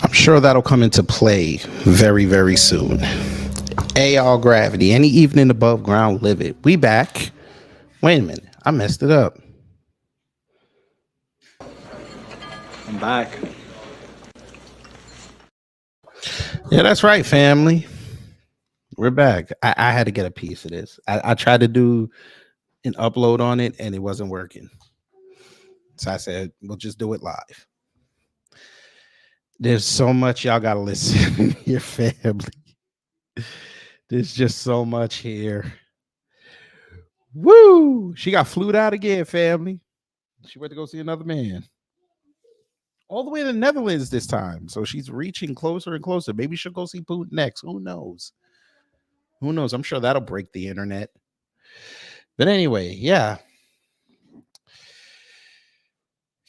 I'm sure that'll come into play very, very soon. AR Gravity, any evening above ground, live it. We back. Wait a minute, I messed it up. I'm back. Yeah, that's right, family. We're back. I had to get a piece of this. I tried to do an upload on it and it wasn't working. So I said, we'll just do it live. There's so much y'all gotta listen here, family. There's just so much here. Woo! She got flued out again, family. She went to go see another man. All the way to the Netherlands this time. So she's reaching closer and closer. Maybe she'll go see Putin next. Who knows? Who knows? I'm sure that'll break the internet. But anyway, yeah.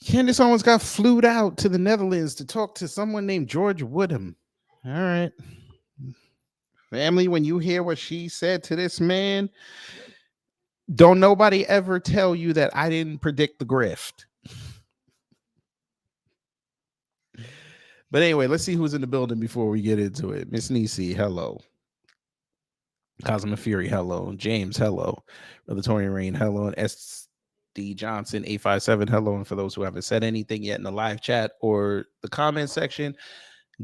Candace Owens got flued out to the Netherlands to talk to someone named George Woodham. All right. Family, when you hear what she said to this man, don't nobody ever tell you that I didn't predict the grift. But anyway, let's see who's in the building before we get into it. Miss Nisi, hello. Cosmo Fury, hello. James, hello. Brother Torian Rain, hello. And SD Johnson, 857, hello. And for those who haven't said anything yet in the live chat or the comment section,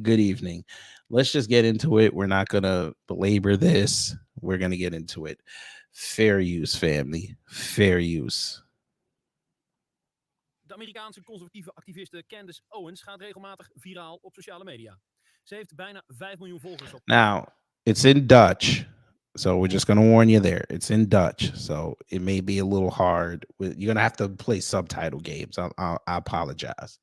good evening. Let's just get into it. We're not going to belabor this. We're going to get into it. Fair use, family. Fair use. De Amerikaanse conservatieve activiste Candace Owens gaat regelmatig viraal op sociale media. Ze heeft bijna 5 miljoen volgers op. Now, it's in Dutch. So we're just going to warn you there. It's in Dutch. So it may be a little hard. You're going to have to play subtitle games. I apologize.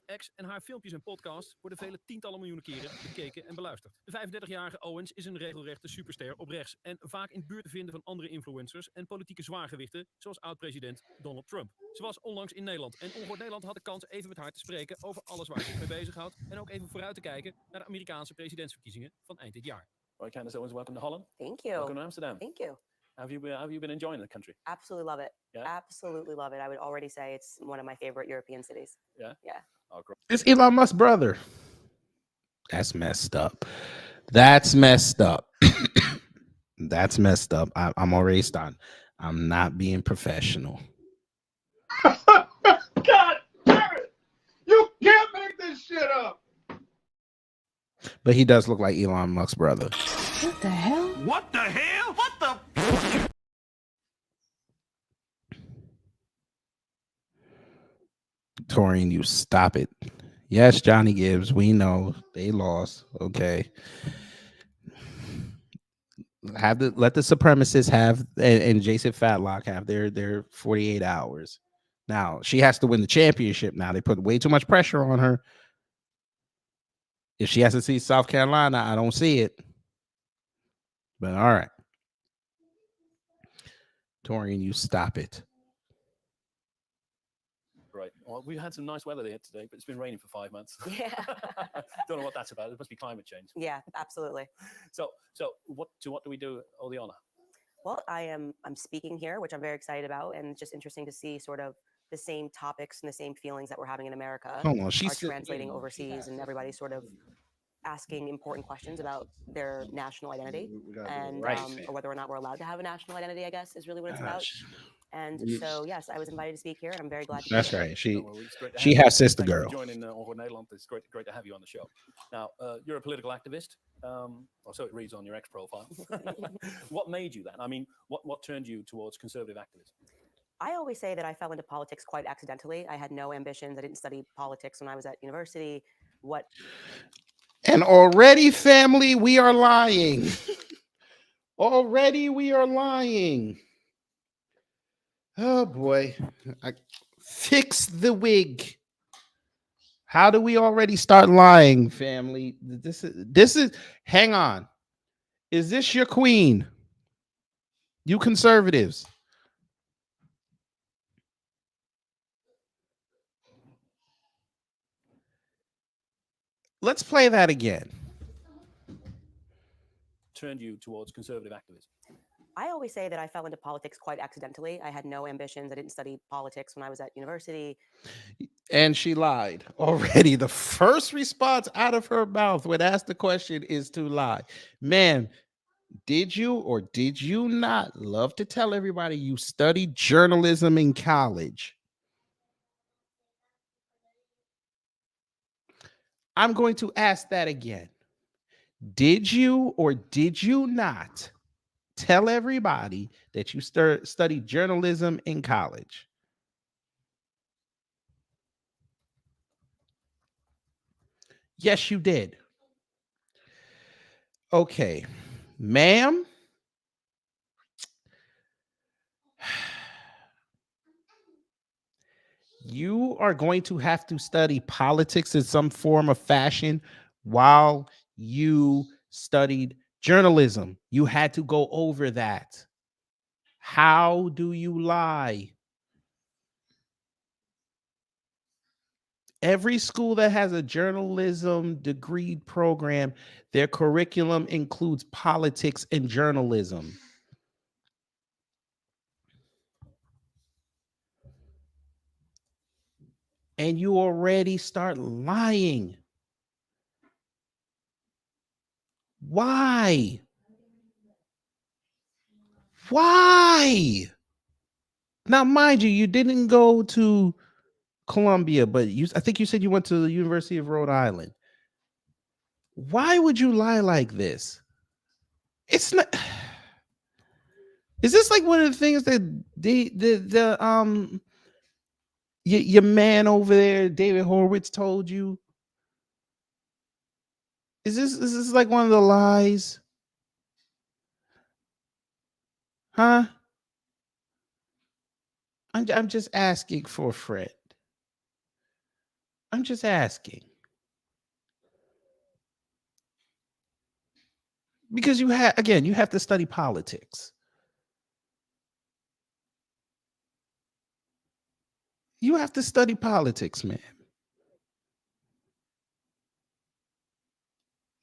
Ex en haar filmpjes en podcasts worden vele tientallen miljoenen keren bekeken en beluisterd. De 35-jarige Owens is een regelrechte superster op rechts en vaak in de buurt te vinden van andere influencers en politieke zwaargewichten zoals oud-president Donald Trump. Ze was onlangs in Nederland en Ongehoord Nederland had de kans even met haar te spreken over alles waar ze zich mee bezighoudt en ook even vooruit te kijken naar de Amerikaanse presidentsverkiezingen van eind dit jaar. Right, Candace Owens, welcome to Holland. Thank you. Welcome to Amsterdam. Thank you. Have you been enjoying the country? Absolutely love it. Yeah? Absolutely love it. I would already say it's one of my favorite European cities. Yeah? Yeah. Oh, great. It's Elon Musk's brother. That's messed up. That's messed up. That's messed up. I'm already done. I'm not being professional. God damn it! You can't make this shit up. But he does look like Elon Musk's brother. What the hell? What the hell? What the? Torian, you stop it. Yes, Johnny Gibbs, we know they lost. Okay. Let the supremacists have and Jason Fatlock have their 48 hours. Now she has to win the championship. Now they put way too much pressure on her. If she has to see South Carolina, I don't see it. But all right. Torian, you stop it. Right. Well, we've had some nice weather here today, but it's been raining for 5 months. Yeah. Don't know what that's about. It must be climate change. Yeah, absolutely. So what do we do, Oleana? Well, I'm speaking here, which I'm very excited about, and it's just interesting to see sort of the same topics and the same feelings that we're having in America Hold on, are translating overseas, and everybody's sort of asking important questions about their national identity We gotta do it and right. or whether or not we're allowed to have a national identity, I guess, is really what it's about. Gosh. And You- so, yes, I was invited to speak here, and I'm very glad to be That's here. right. She No, well, it's great to she have you. has sister Thank you girl. for joining Ongehoord Nederland. It's great to have you on the show. Now, you're a political activist, or so it reads on your X profile. What made you that? I mean, what turned you towards conservative activism? I always say that I fell into politics quite accidentally. I had no ambitions. I didn't study politics when I was at university. What And already, family, we are lying. Already, we are lying. Oh boy. Fix the wig. How do we already start lying, family? This is hang on. Is this your queen? You conservatives. Let's play that again. Turned you towards conservative activism? I always say that I fell into politics quite accidentally. I had no ambitions. I didn't study politics when I was at university. And she lied already. The first response out of her mouth when asked the question is to lie. Ma'am, did you or did you not love to tell everybody you studied journalism in college? I'm going to ask that again. Did you or did you not tell everybody that you studied journalism in college? Yes, you did. Okay, ma'am. You are going to have to study politics in some form of fashion while you studied journalism. You had to go over that. How do you lie? Every school that has a journalism degree program, their curriculum includes politics and journalism. And you already start lying. Why? Why? Now, mind you, you didn't go to Columbia, but I think you said you went to the University of Rhode Island. Why would you lie like this? It's not. Is this like one of the things that your man over there, David Horowitz, told you? Is this like one of the lies? Huh? I'm just asking for a friend. I'm just asking. Because you have to study politics. You have to study politics, man.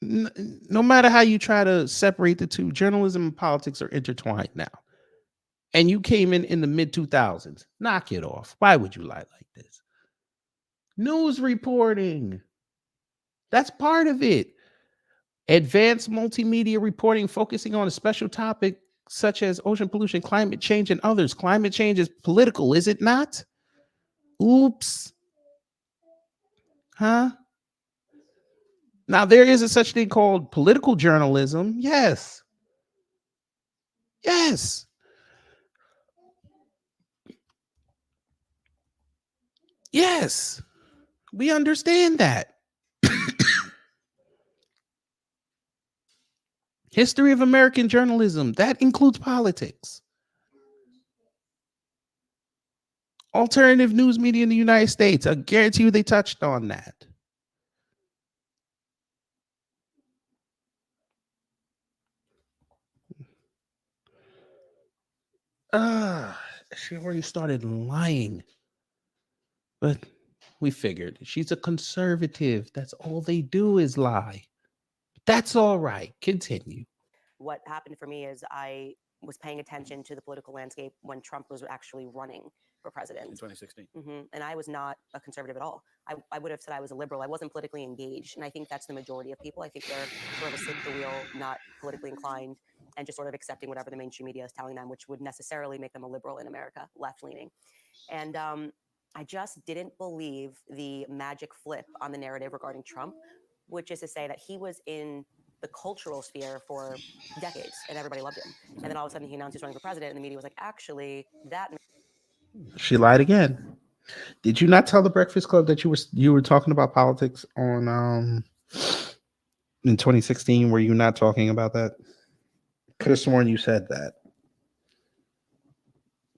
No matter how you try to separate the two, journalism and politics are intertwined now. And you came in the mid 2000s. Knock it off. Why would you lie like this? News reporting. That's part of it. Advanced multimedia reporting focusing on a special topic such as ocean pollution, climate change, and others. Climate change is political, is it not? Oops. Huh? Now, there is a such thing called political journalism. Yes. Yes. Yes. We understand that. History of American journalism, that includes politics. Alternative news media in the United States, I guarantee you they touched on that. She already started lying. But we figured she's a conservative. That's all they do is lie. That's all right. Continue. What happened for me is I was paying attention to the political landscape when Trump was actually running for In president. 2016. And I was not a conservative at all. I would have said I was a liberal. I wasn't politically engaged. And I think that's the majority of people. I think they're sort of asleep at the wheel, not politically inclined, and just sort of accepting whatever the mainstream media is telling them, which would necessarily make them a liberal in America, left leaning. And I just didn't believe the magic flip on the narrative regarding Trump, which is to say that he was in the cultural sphere for decades and everybody loved him. And then all of a sudden he announced he's running for president and the media was like, actually, that She lied again. Did you not tell the Breakfast Club that you were talking about politics on in 2016? Were you not talking about that? Could have sworn you said that.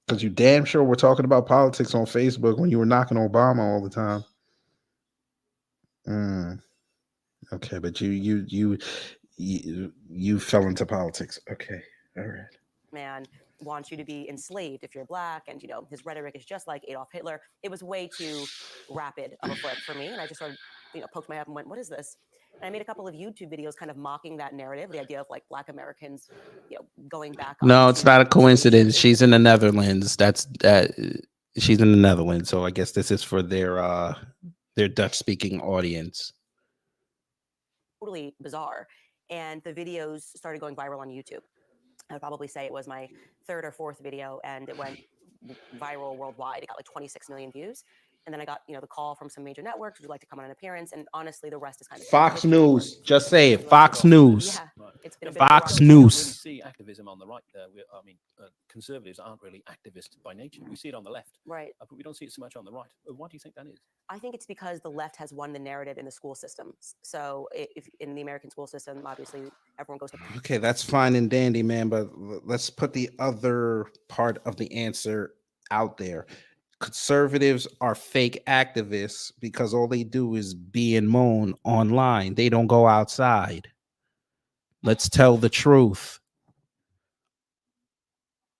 Because you damn sure were talking about politics on Facebook when you were knocking Obama all the time. Okay, but you fell into politics. Okay, all right. man wants you to be enslaved if you're black, and his rhetoric is just like Adolf Hitler. It was way too rapid of a flip for me, and I just sort of poked my head and went, what is this? And I made a couple of YouTube videos kind of mocking that narrative, the idea of like black Americans going back. No, it's not a coincidence. She's in the Netherlands. She's in the Netherlands, so I guess this is for their Dutch speaking audience. Totally bizarre. And the videos started going viral on YouTube. I would probably say it was my third or fourth video, and it went viral worldwide. It got like 26 million views. And then I got, the call from some major networks. Would you like to come on an appearance? And honestly, the rest is kind of Fox News. Just say it. Fox News. Yeah, it's been a bit Fox of a We don't really News. see activism on the right. Conservatives aren't really activist by nature. We see it on the left, right. but we don't see it so much on the right. Why do you think that is? I think it's because the left has won the narrative in the school systems. So if in the American school system, obviously everyone goes to. Okay, that's fine and dandy, man. But let's put the other part of the answer out there. Conservatives are fake activists because all they do is be and moan online. They don't go outside. Let's tell the truth.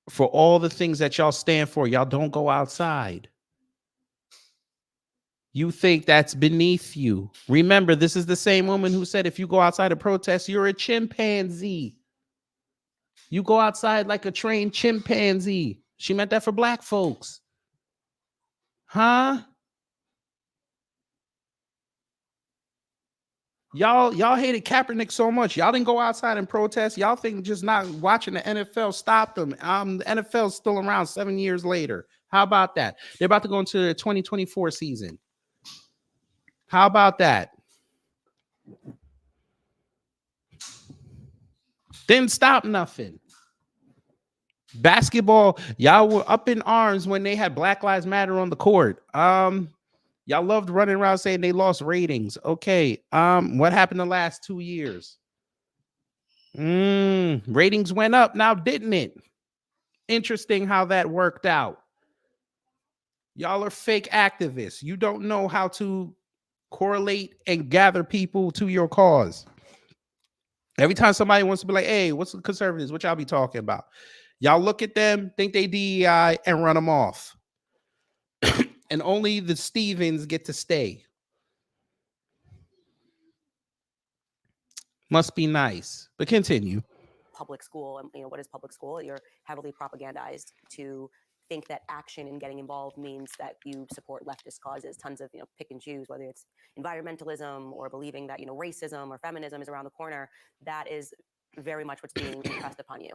For all the things that y'all stand for, y'all don't go outside. You think that's beneath you. Remember, this is the same woman who said if you go outside to protest, you're a chimpanzee. You go outside like a trained chimpanzee. She meant that for black folks. Huh? Y'all hated Kaepernick so much. Y'all didn't go outside and protest. Y'all think just not watching the NFL stopped them. The NFL's still around 7 years later. How about that? They're about to go into the 2024 season. How about that? Didn't stop nothing. Basketball, y'all were up in arms when they had Black Lives Matter on the court. Y'all loved running around saying they lost ratings. Okay. What happened the last 2 years? Ratings went up now, didn't it? Interesting how that worked out. Y'all are fake activists. You don't know how to correlate and gather people to your cause. Every time somebody wants to be like, hey, what's the conservatives? What y'all be talking about? Y'all look at them, think they DEI, and run them off. And only the Stevens get to stay. Must be nice. But continue. Public school, and what is public school? You're heavily propagandized to think that action and getting involved means that you support leftist causes. Tons of pick and choose, whether it's environmentalism or believing that racism or feminism is around the corner. That is very much what's being impressed upon you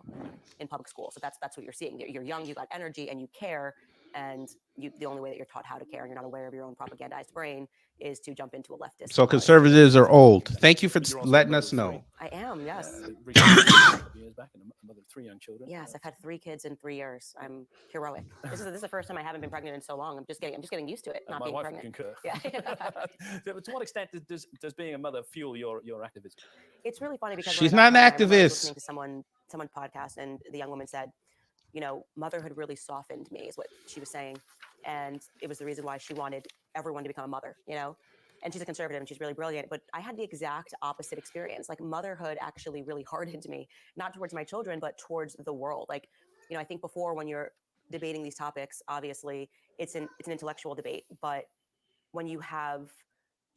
in public school. So that's what you're seeing. You're young, you got energy, and you care. And the only way that you're taught how to care and you're not aware of your own propagandized brain is to jump into a leftist. So conservatives are old. Thank you for letting us know. I am, yes. Years back, and a mother of 3 young children. Yes, I've had 3 kids in 3 years. I'm heroic. This is the first time I haven't been pregnant in so long. I'm just getting used to it. Not my being wife pregnant. concur. Yeah. To what extent does being a mother fuel your activism? It's really funny because she's when I not got an pregnant, I was activist. listening to someone podcast, and the young woman said, motherhood really softened me, is what she was saying, and it was the reason why she wanted everyone to become a mother. And she's a conservative and she's really brilliant, but I had the exact opposite experience. Like motherhood actually really hardened me, not towards my children, but towards the world. Like, I think before when you're debating these topics, obviously it's an intellectual debate, but when you have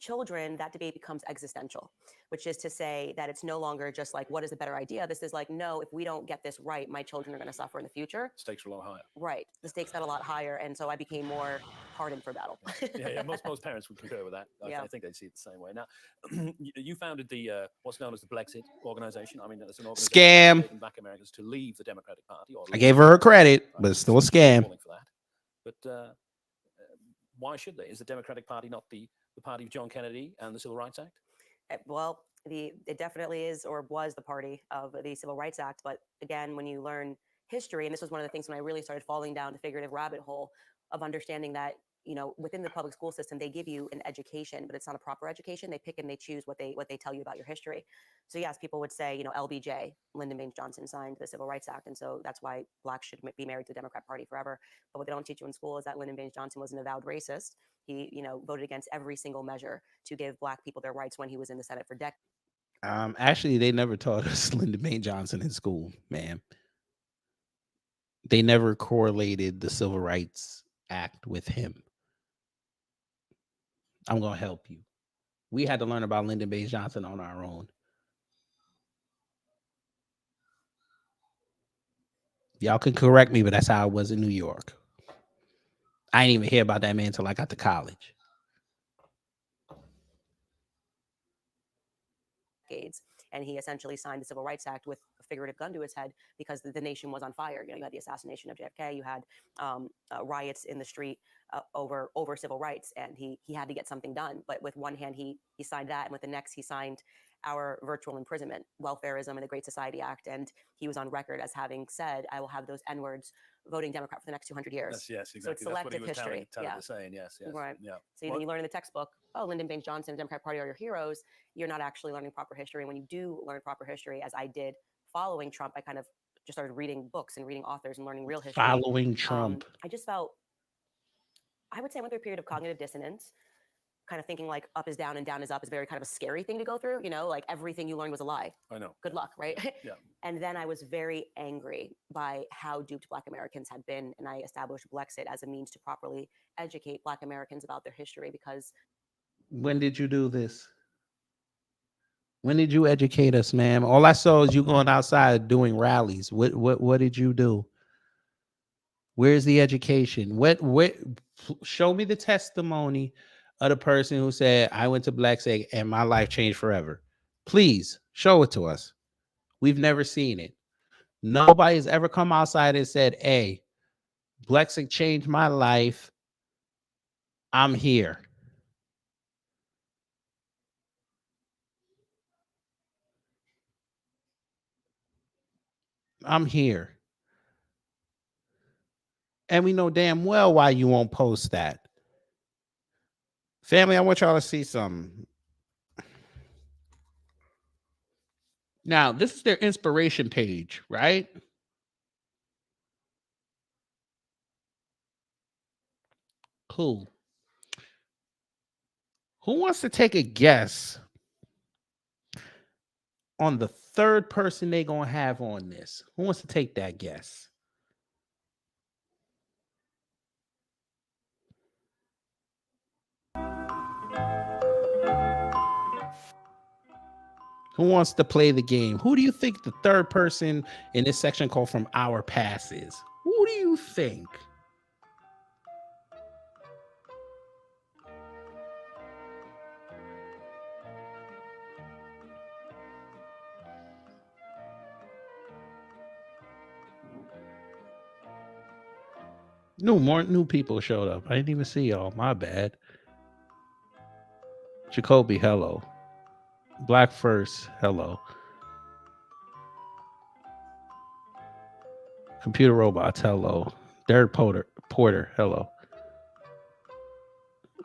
children, that debate becomes existential, which is to say that it's no longer just like, what is the better idea? This is like, no, if we don't get this right, my children are going to suffer in the future. Stakes are a lot higher. Right. The stakes got a lot higher. And so I became more hardened for battle. Yeah, most parents would concur with that. Yeah. I think they'd see it the same way. Now, you founded the what's known as the BLEXIT organization. I mean, it's an organization Scam. educating Black Americans to leave the Democratic Party. Or I gave her credit, but it's still a scam. For that. But why should they? Is the Democratic Party not the party of John Kennedy and the Civil Rights Act? Well, it definitely is or was the party of the Civil Rights Act. But again, when you learn history, and this was one of the things when I really started falling down the figurative rabbit hole of understanding that, you know, within the public school system, they give you an education, but it's not a proper education. They pick and they choose what they tell you about your history. So yes, people would say, you know, LBJ, Lyndon Baines Johnson, signed the Civil Rights Act. And so that's why Blacks should be married to the Democrat Party forever. But what they don't teach you in school is that Lyndon Baines Johnson was an avowed racist. He, you know, voted against every single measure to give Black people their rights when he was in the Senate for decades. Actually, they never taught us Lyndon Baines Johnson in school, ma'am. They never correlated the Civil Rights Act with him. I'm going to help you. We had to learn about Lyndon Baines Johnson on our own. Y'all can correct me, but that's how it was in New York. I didn't even hear about that man until I got to college. And he essentially signed the Civil Rights Act with a figurative gun to his head because the nation was on fire. You know, you had the assassination of JFK, you had riots in the street over civil rights, and he had to get something done. But with one hand, he signed that, and with the next, he signed our virtual imprisonment, welfareism, and the Great Society Act. And he was on record as having said, "I will have those N-words voting Democrat for the next 200 years." Yes, exactly. So it's selective history. Saying, yes. Right. Yeah. So when you learn in the textbook, oh, Lyndon Baines Johnson, the Democratic Party are your heroes, you're not actually learning proper history. And when you do learn proper history, as I did following Trump, I kind of just started reading books and reading authors and learning real history. Following Trump. I just felt, I would say I went through a period of cognitive dissonance, kind of thinking like up is down and down is up is very kind of a scary thing to go through. You know, like everything you learned was a lie. I know. Good luck, right? Yeah. And then I was very angry by how duped Black Americans had been. And I established BLEXIT as a means to properly educate Black Americans about their history. Because when did you do this? When did you educate us, ma'am? All I saw is you going outside doing rallies. What did you do? Where's the education? What show me the testimony of the person who said, I went to BLEXIT and my life changed forever. Please show it to us. We've never seen it. Nobody's ever come outside and said, hey, BLEXIT changed my life. I'm here. I'm here. And we know damn well why you won't post that. Family, I want y'all to see something. Now, this is their inspiration page, right? Cool. Who wants to take a guess on the third person they're going to have on this? Who wants to take that guess? Who wants to play the game? Who do you think the third person in this section called From Our Past is? Who do you think? More new people showed up. I didn't even see y'all. My bad. Jacoby, hello. Black First, hello. Computer Robots, hello. Derek Porter, hello.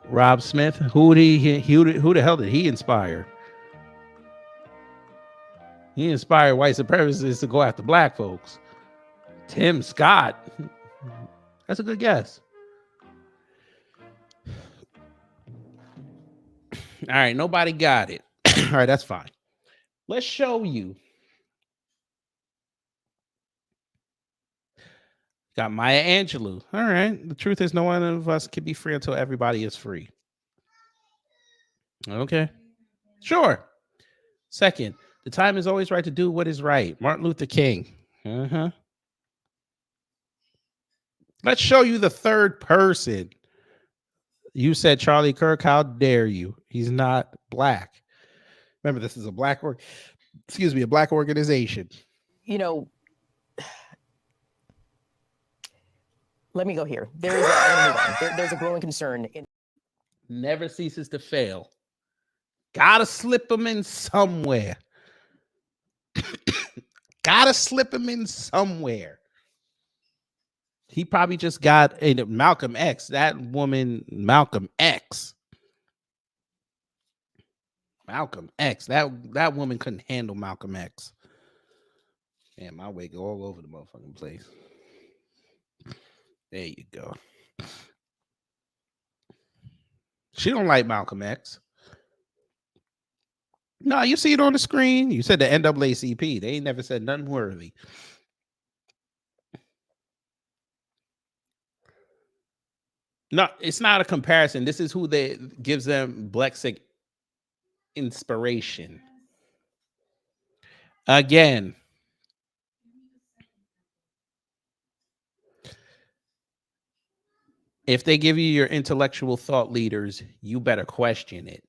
Rob Smith, who the hell did he inspire? He inspired white supremacists to go after black folks. Tim Scott. That's a good guess. All right, nobody got it. All right, that's fine. Let's show you. Got Maya Angelou. All right. The truth is no one of us can be free until everybody is free. Okay. Sure. Second, the time is always right to do what is right. Martin Luther King. Uh-huh. Let's show you the third person. You said Charlie Kirk. How dare you? He's not black. Remember, this is a black a black organization. You know, let me go here. There is I'm gonna move on. There's a growing concern in Never ceases to fail. Gotta slip him in somewhere. Gotta slip him in somewhere. He probably just got a Malcolm X. That woman, Malcolm X. Malcolm X. That woman couldn't handle Malcolm X. Man, my way go all over the motherfucking place. There you go. She don't like Malcolm X. No, you see it on the screen. You said the NAACP. They ain't never said nothing worthy. No, it's not a comparison. This is who they gives them BLEXIT inspiration. Again, if they give you your intellectual thought leaders, you better question it.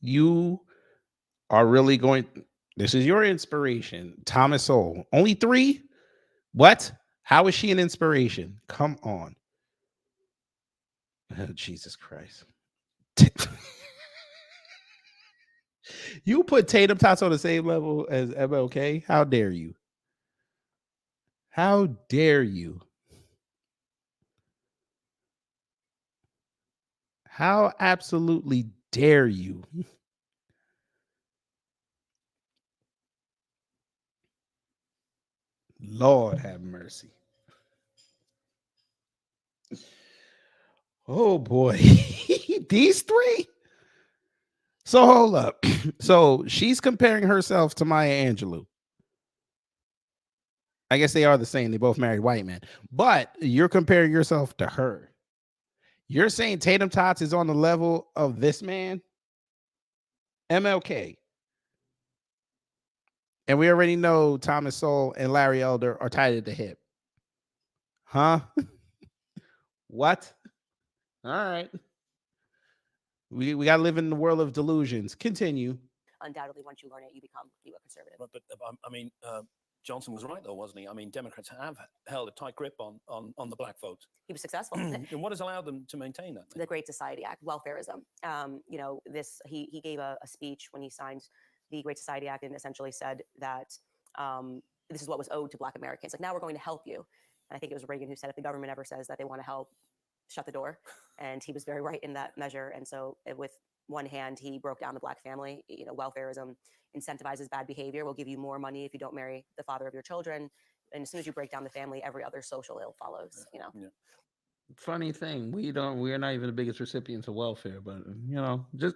You are really going. This is your inspiration, Thomas Sowell. Only 3? What? How is she an inspiration? Come on. Oh, Jesus Christ. You put Tatum Tots on the same level as MLK? How dare you? How dare you? How absolutely dare you? Lord have mercy. Oh boy. These 3? So hold up. So she's comparing herself to Maya Angelou. I guess they are the same. They both married white men. But you're comparing yourself to her. You're saying Tatum Tots is on the level of this man? MLK. And we already know Thomas Sowell and Larry Elder are tied at the hip. Huh? What? All right. We got to live in the world of delusions. Continue. Undoubtedly, once you learn it, you become a conservative. But I mean, Johnson was right, though, wasn't he? I mean, Democrats have held a tight grip on the black vote. He was successful. And what has allowed them to maintain that? The Great Society Act, welfarism. You know, he gave a speech when he signed the Great Society Act and essentially said that this is what was owed to Black Americans. Like, now we're going to help you. And I think it was Reagan who said, if the government ever says that they want to help, shut the door. And he was very right in that measure. And so with one hand, he broke down the Black family. You know, welfarism incentivizes bad behavior. We'll give you more money if you don't marry the father of your children. And as soon as you break down the family, every other social ill follows, you know. Yeah. Funny thing, we're not even the biggest recipients of welfare, but you know, just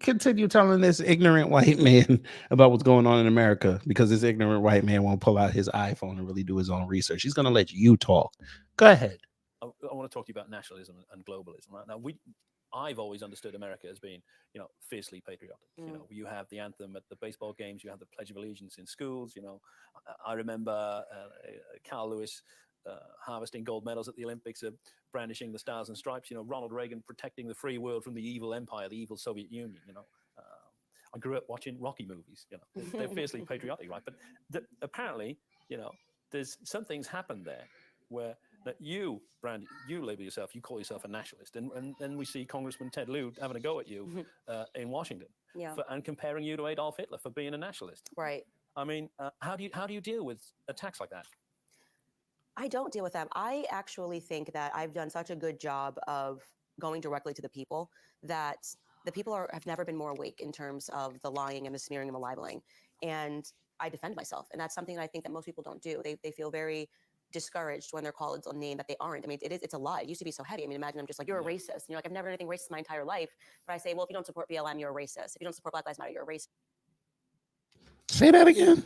continue telling this ignorant white man about what's going on in America, because this ignorant white man won't pull out his iPhone and really do his own research. He's going to let you talk. Go ahead. I want to talk to you about nationalism and globalism. Right now, I've always understood America as being, you know, fiercely patriotic. You know, you have the anthem at the baseball games, you have the Pledge of Allegiance in schools. You know, I remember Carl Lewis harvesting gold medals at the Olympics, brandishing the stars and stripes. You know, Ronald Reagan protecting the free world from the evil empire, the evil Soviet Union. You know, I grew up watching Rocky movies. You know, they're fiercely patriotic, right? But apparently, you know, there's some things happened there where that you, Brand, you label yourself, you call yourself a nationalist, and then we see Congressman Ted Lieu having a go at you in Washington, and comparing you to Adolf Hitler for being a nationalist. Right. I mean, how do you deal with attacks like that? I don't deal with them. I actually think that I've done such a good job of going directly to the people that the people have never been more awake in terms of the lying and the smearing and the libeling. And I defend myself. And that's something that I think that most people don't do. They feel very discouraged when they're called a name that they aren't. I mean, it's a lie. It used to be so heavy. I mean, imagine I'm just like, you're a racist. And you're like, I've never done anything racist my entire life. But I say, well, if you don't support BLM, you're a racist. If you don't support Black Lives Matter, you're a racist. Say that again.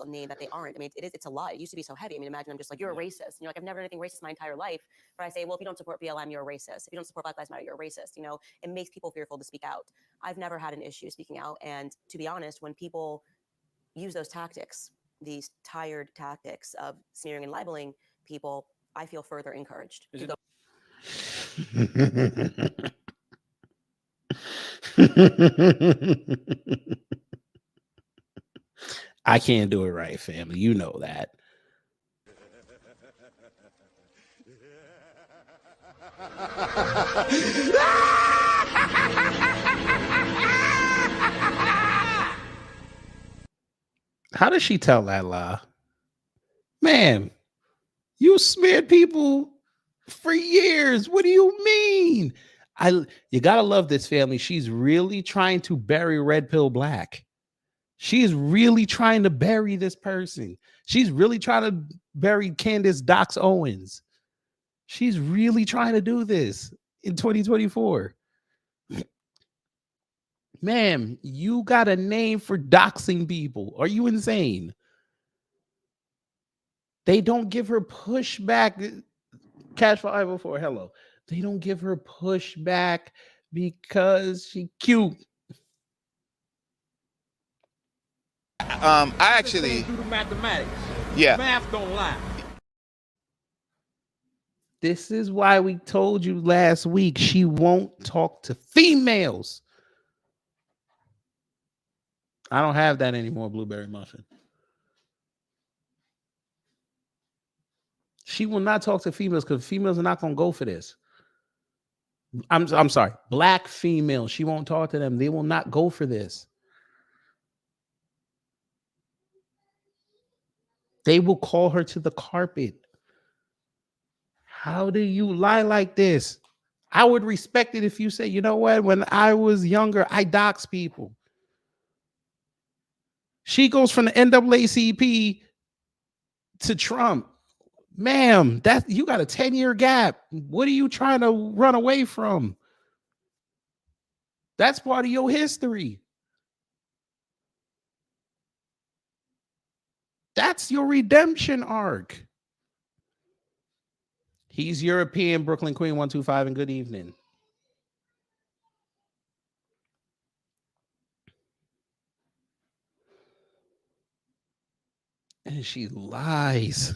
a name that they aren't. I mean, it's a lot. It used to be so heavy. I mean, imagine I'm just like, you're a racist. And you're like, I've never done anything racist my entire life. But I say, well, if you don't support BLM, you're a racist. If you don't support Black Lives Matter, you're a racist. You know, it makes people fearful to speak out. I've never had an issue speaking out. And to be honest, when people use those tactics, these tired tactics of smearing and libeling people, I feel further encouraged to go. I can't do it right, family. You know that. How does she tell that lie? Ma'am, you smeared people for years. What do you mean? You gotta love this family. She's really trying to bury Red Pill Black. She's really trying to bury this person. She's really trying to bury Candace Owens. She's really trying to do this in 2024. Ma'am, you got a name for doxing people. Are you insane? They don't give her pushback. Cash 504, hello. They don't give her pushback because she cute. I actually do the mathematics. Yeah. Math don't lie. This is why we told you last week she won't talk to females. I don't have that anymore, Blueberry Muffin. She will not talk to females because females are not going to go for this. I'm sorry. Black females, she won't talk to them. They will not go for this. They will call her to the carpet. How do you lie like this? I would respect it if you say, you know what? When I was younger, I doxed people. She goes from the NAACP to Trump. Ma'am, you got a 10-year gap. What are you trying to run away from? That's part of your history. That's your redemption arc. He's European, Brooklyn Queen 125, and good evening. And she lies.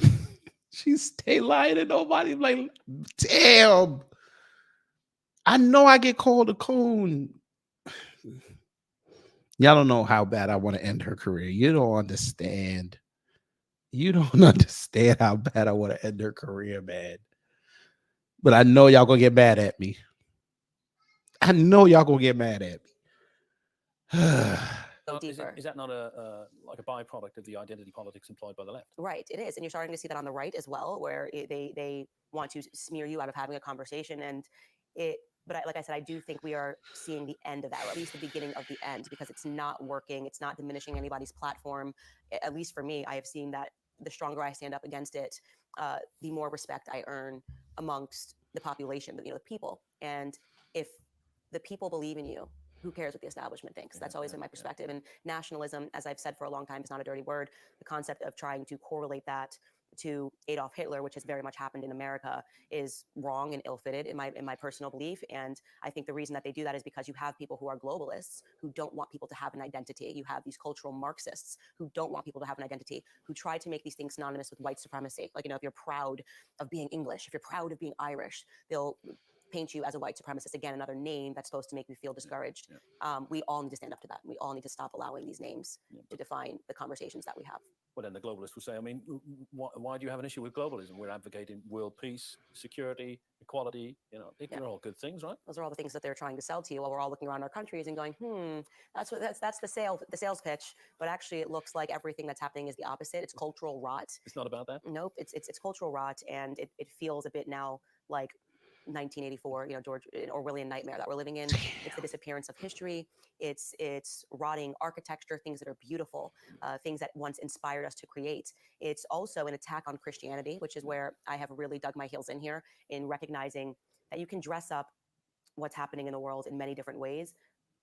She stay lying and nobody like, damn. I know I get called a coon. Y'all don't know how bad I want to end her career. You don't understand. You don't understand how bad I want to end her career, man. But I know y'all gonna get mad at me. I know y'all gonna get mad at me. Is that not like a byproduct of the identity politics employed by the left? Right, it is. And you're starting to see that on the right as well, where they want to smear you out of having a conversation. And like I said, I do think we are seeing the end of that, or at least the beginning of the end, because it's not working. It's not diminishing anybody's platform. At least for me, I have seen that the stronger I stand up against it, the more respect I earn amongst the population, the people. And if the people believe in you, who cares what the establishment thinks? That's always been my perspective. And nationalism, as I've said for a long time, is not a dirty word. The concept of trying to correlate that to Adolf Hitler, which has very much happened in America, is wrong and ill-fitted in my personal belief. And I think the reason that they do that is because you have people who are globalists who don't want people to have an identity. You have these cultural Marxists who don't want people to have an identity, who try to make these things synonymous with white supremacy. Like, if you're proud of being English, if you're proud of being Irish, they'll paint you as a white supremacist. Again, another name that's supposed to make you feel discouraged. We all need to stand up to that. We all need to stop allowing these names to define the conversations that we have. Well, then the globalists will say, I mean, why do you have an issue with globalism? We're advocating world peace, security, equality. They're all good things, right? Those are all the things that they're trying to sell to you while we're all looking around our countries and going, that's the sales pitch. But actually, it looks like everything that's happening is the opposite. It's cultural rot. It's not about that. Nope. It's cultural rot, and it feels a bit now like 1984, George Orwellian nightmare that we're living in. It's the disappearance of history. It's rotting architecture, things that are beautiful, things that once inspired us to create. It's also an attack on Christianity, which is where I have really dug my heels in here, in recognizing that you can dress up what's happening in the world in many different ways,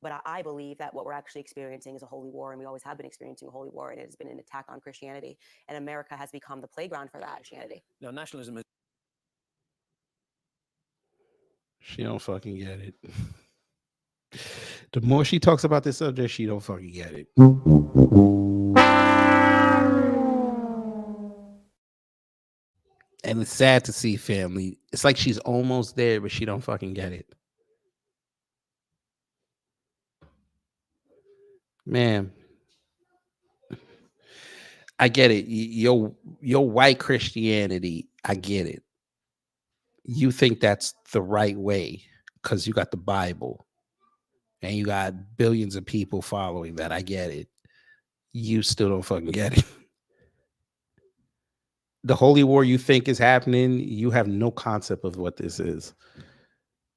But I believe that what we're actually experiencing is a holy war, and we always have been experiencing a holy war, and it has been an attack on Christianity. And America has become the playground for that Christianity. Now, nationalism is She don't fucking get it. The more she talks about this subject, she don't fucking get it. And it's sad to see, family. It's like she's almost there, but she don't fucking get it. Man, I get it. Your white Christianity, I get it. You think that's the right way because you got the Bible and you got billions of people following that. I get it. You still don't fucking get it. The holy war you think is happening, you have no concept of what this is.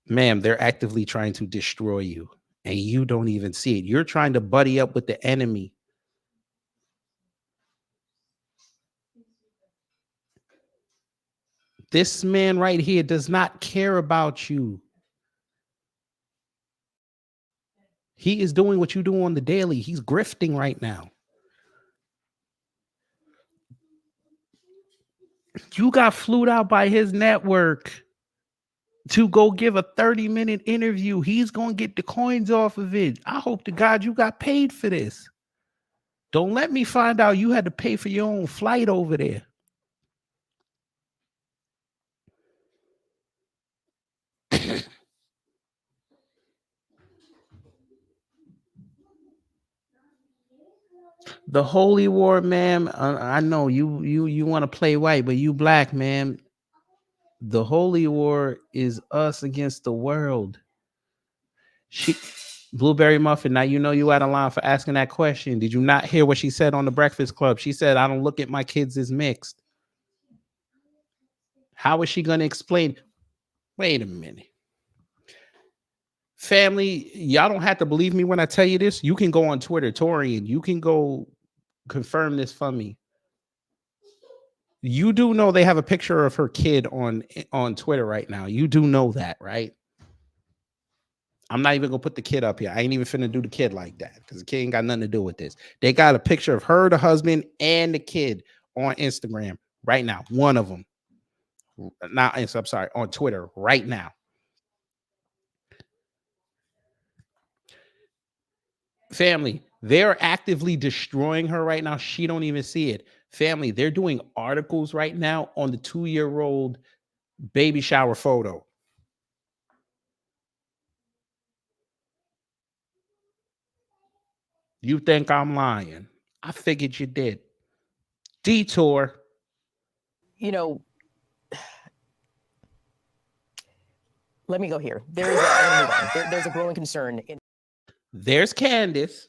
Ma'am, they're actively trying to destroy you and you don't even see it. You're trying to buddy up with the enemy. This man right here does not care about you. He is doing what you do on the daily. He's grifting right now. You got flued out by his network to go give a 30-minute interview. He's going to get the coins off of it. I hope to God you got paid for this. Don't let me find out you had to pay for your own flight over there. The holy war, ma'am. I know you want to play white, but you black, ma'am. The holy war is us against the world. Blueberry Muffin. Now you know you out of line for asking that question. Did you not hear what she said on the Breakfast Club? She said, "I don't look at my kids as mixed." How is she going to explain? Wait a minute. Family, y'all don't have to believe me when I tell you this. You can go on Twitter, Torian. You can go confirm this for me. You do know they have a picture of her kid on Twitter right now. You do know that, right? I'm not even gonna put the kid up here. I ain't even finna do the kid like that because the kid ain't got nothing to do with this. They got a picture of her, the husband, and the kid on Instagram right now. One of them. I'm sorry, on Twitter right now. Family, they're actively destroying her right now. She don't even see it. Family, they're doing articles right now on the 2-year-old baby shower photo. You think I'm lying? I figured you did. Detour. You know, let me go here. There's a growing concern in. There's Candace.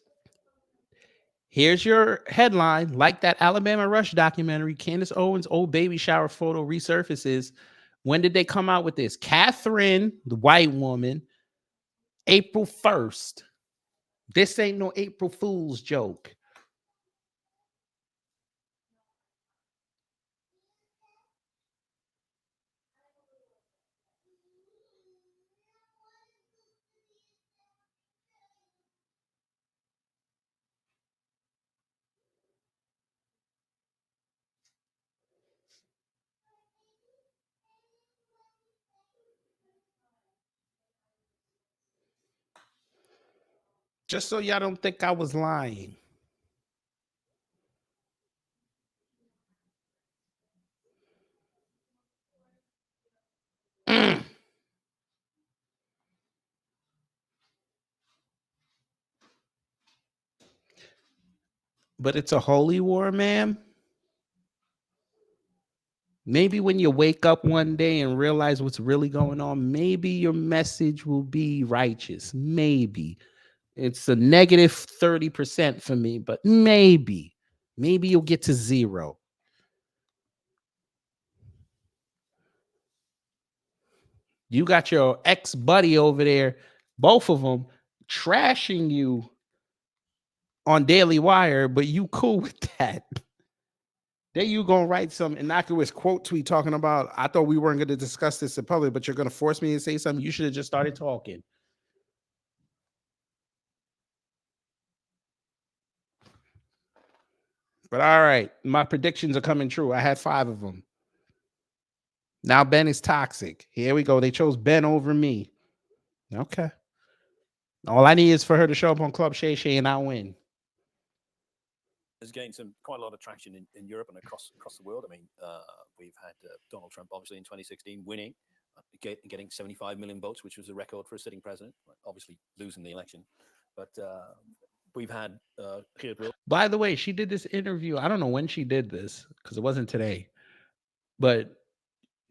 Here's your headline. Like that Alabama Rush documentary, Candace Owens' old baby shower photo resurfaces. When did they come out with this? Catherine, the white woman, April 1st. This ain't no April Fool's joke. Just so y'all don't think I was lying. But it's a holy war, ma'am. Maybe when you wake up one day and realize what's really going on, maybe your message will be righteous. Maybe. It's a negative 30% for me, but maybe you'll get to 0. You got your ex-buddy over there, both of them trashing you on Daily Wire, but you cool with that. Then you gonna write some innocuous quote tweet talking about, I thought we weren't going to discuss this in public, but you're going to force me to say something. You should have just started talking. But all right, my predictions are coming true. I had 5 of them. Now Ben is toxic. Here we go. They chose Ben over me. Okay. All I need is for her to show up on Club Shay Shay and I'll win. Has gained quite a lot of traction in Europe and across the world. I mean, we've had Donald Trump obviously in 2016 winning, getting 75 million votes, which was a record for a sitting president. Obviously losing the election, but we've had Geert Wilders. By the way, she did this interview. I don't know when she did this because it wasn't today, but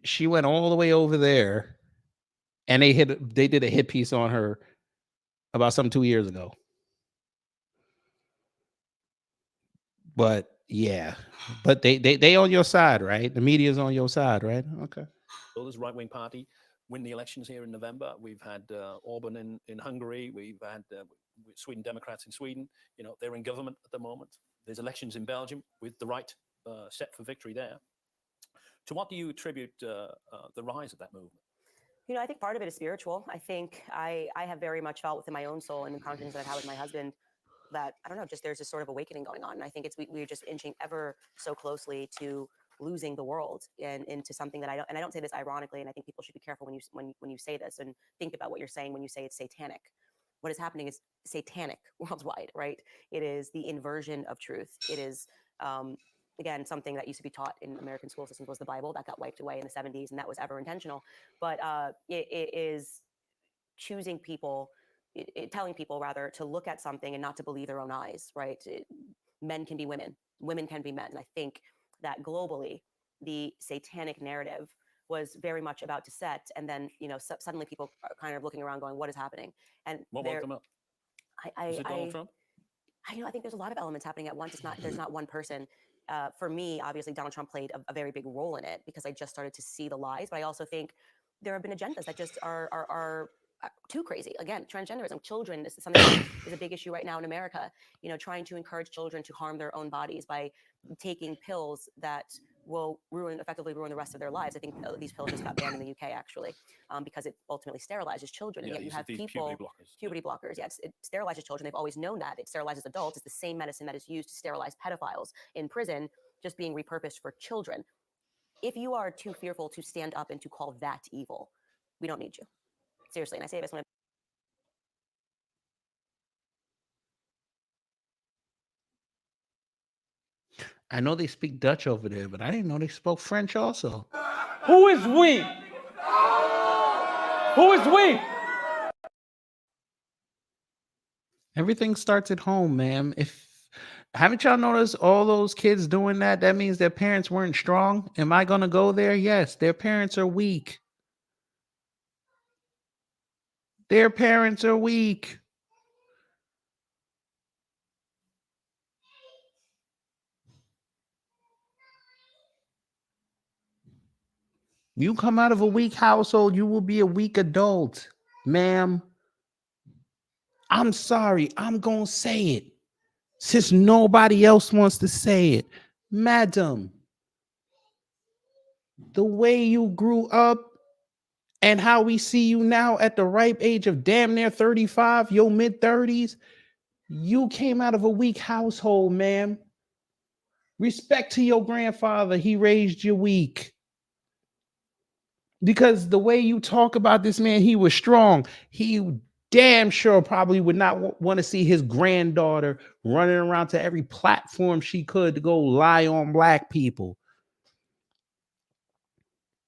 she went all the way over there, and they did a hit piece on her about some 2 years ago. But yeah, but they on your side, right? The media's on your side, right? Okay. Wilders right-wing party win the elections here in November. We've had Orban in Hungary. We've had Sweden Democrats in Sweden. You know, they're in government at the moment. There's elections in Belgium with the right set for victory there. To what do you attribute the rise of that movement? You know, I think part of it is spiritual. I think I have very much felt within my own soul and the conversations that I've had with my husband that, I don't know, just there's this sort of awakening going on. And I think we're just inching ever so closely to losing the world and into something that I don't say this ironically. And I think people should be careful when you say this and think about what you're saying when you say it's satanic. What is happening is satanic worldwide, right? It is the inversion of truth. It is, again, something that used to be taught in American school systems was the Bible that got wiped away in the 70s, and that was ever intentional. But it is choosing people, telling people rather to look at something and not to believe their own eyes, right? Men can be women, women can be men. And I think that globally, the satanic narrative was very much about to set, and then suddenly people are kind of looking around, going, "What is happening?" And what woke them up? Is it Donald Trump? I think there's a lot of elements happening at once. There's not one person. For me, obviously, Donald Trump played a very big role in it because I just started to see the lies. But I also think there have been agendas that just are too crazy. Again, transgenderism, children, this is something that is a big issue right now in America. Trying to encourage children to harm their own bodies by taking pills that will effectively ruin the rest of their lives. I think these pills just got banned in the UK actually, because it ultimately sterilizes children. Yeah, and yet you have these people puberty blockers. Yeah, it sterilizes children. They've always known that. It sterilizes adults. It's the same medicine that is used to sterilize pedophiles in prison, just being repurposed for children. If you are too fearful to stand up and to call that evil, we don't need you. Seriously, and I say this when I know they speak Dutch over there, but I didn't know they spoke French also. Who is we? Who is we? Everything starts at home, ma'am. Haven't y'all noticed all those kids doing that? That means their parents weren't strong. Am I gonna go there? Yes, their parents are weak. Their parents are weak. You come out of a weak household, you will be a weak adult, ma'am. I'm sorry, I'm gonna say it. Since nobody else wants to say it. Madam, the way you grew up and how we see you now at the ripe age of damn near 35, your mid-30s, you came out of a weak household, ma'am. Respect to your grandfather, he raised you weak. Because the way you talk about this man, he was strong. He damn sure probably would not want to see his granddaughter running around to every platform she could to go lie on black people.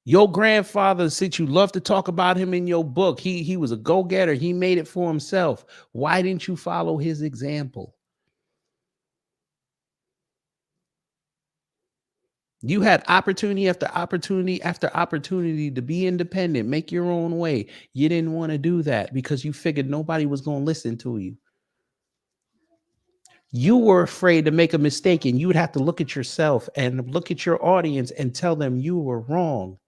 Your grandfather, since you love to talk about him in your book, he was a go-getter. He made it for himself. Why didn't you follow his example? You had opportunity after opportunity after opportunity to be independent, make your own way. You didn't want to do that because you figured nobody was going to listen to you. You were afraid to make a mistake, and you would have to look at yourself and look at your audience and tell them you were wrong.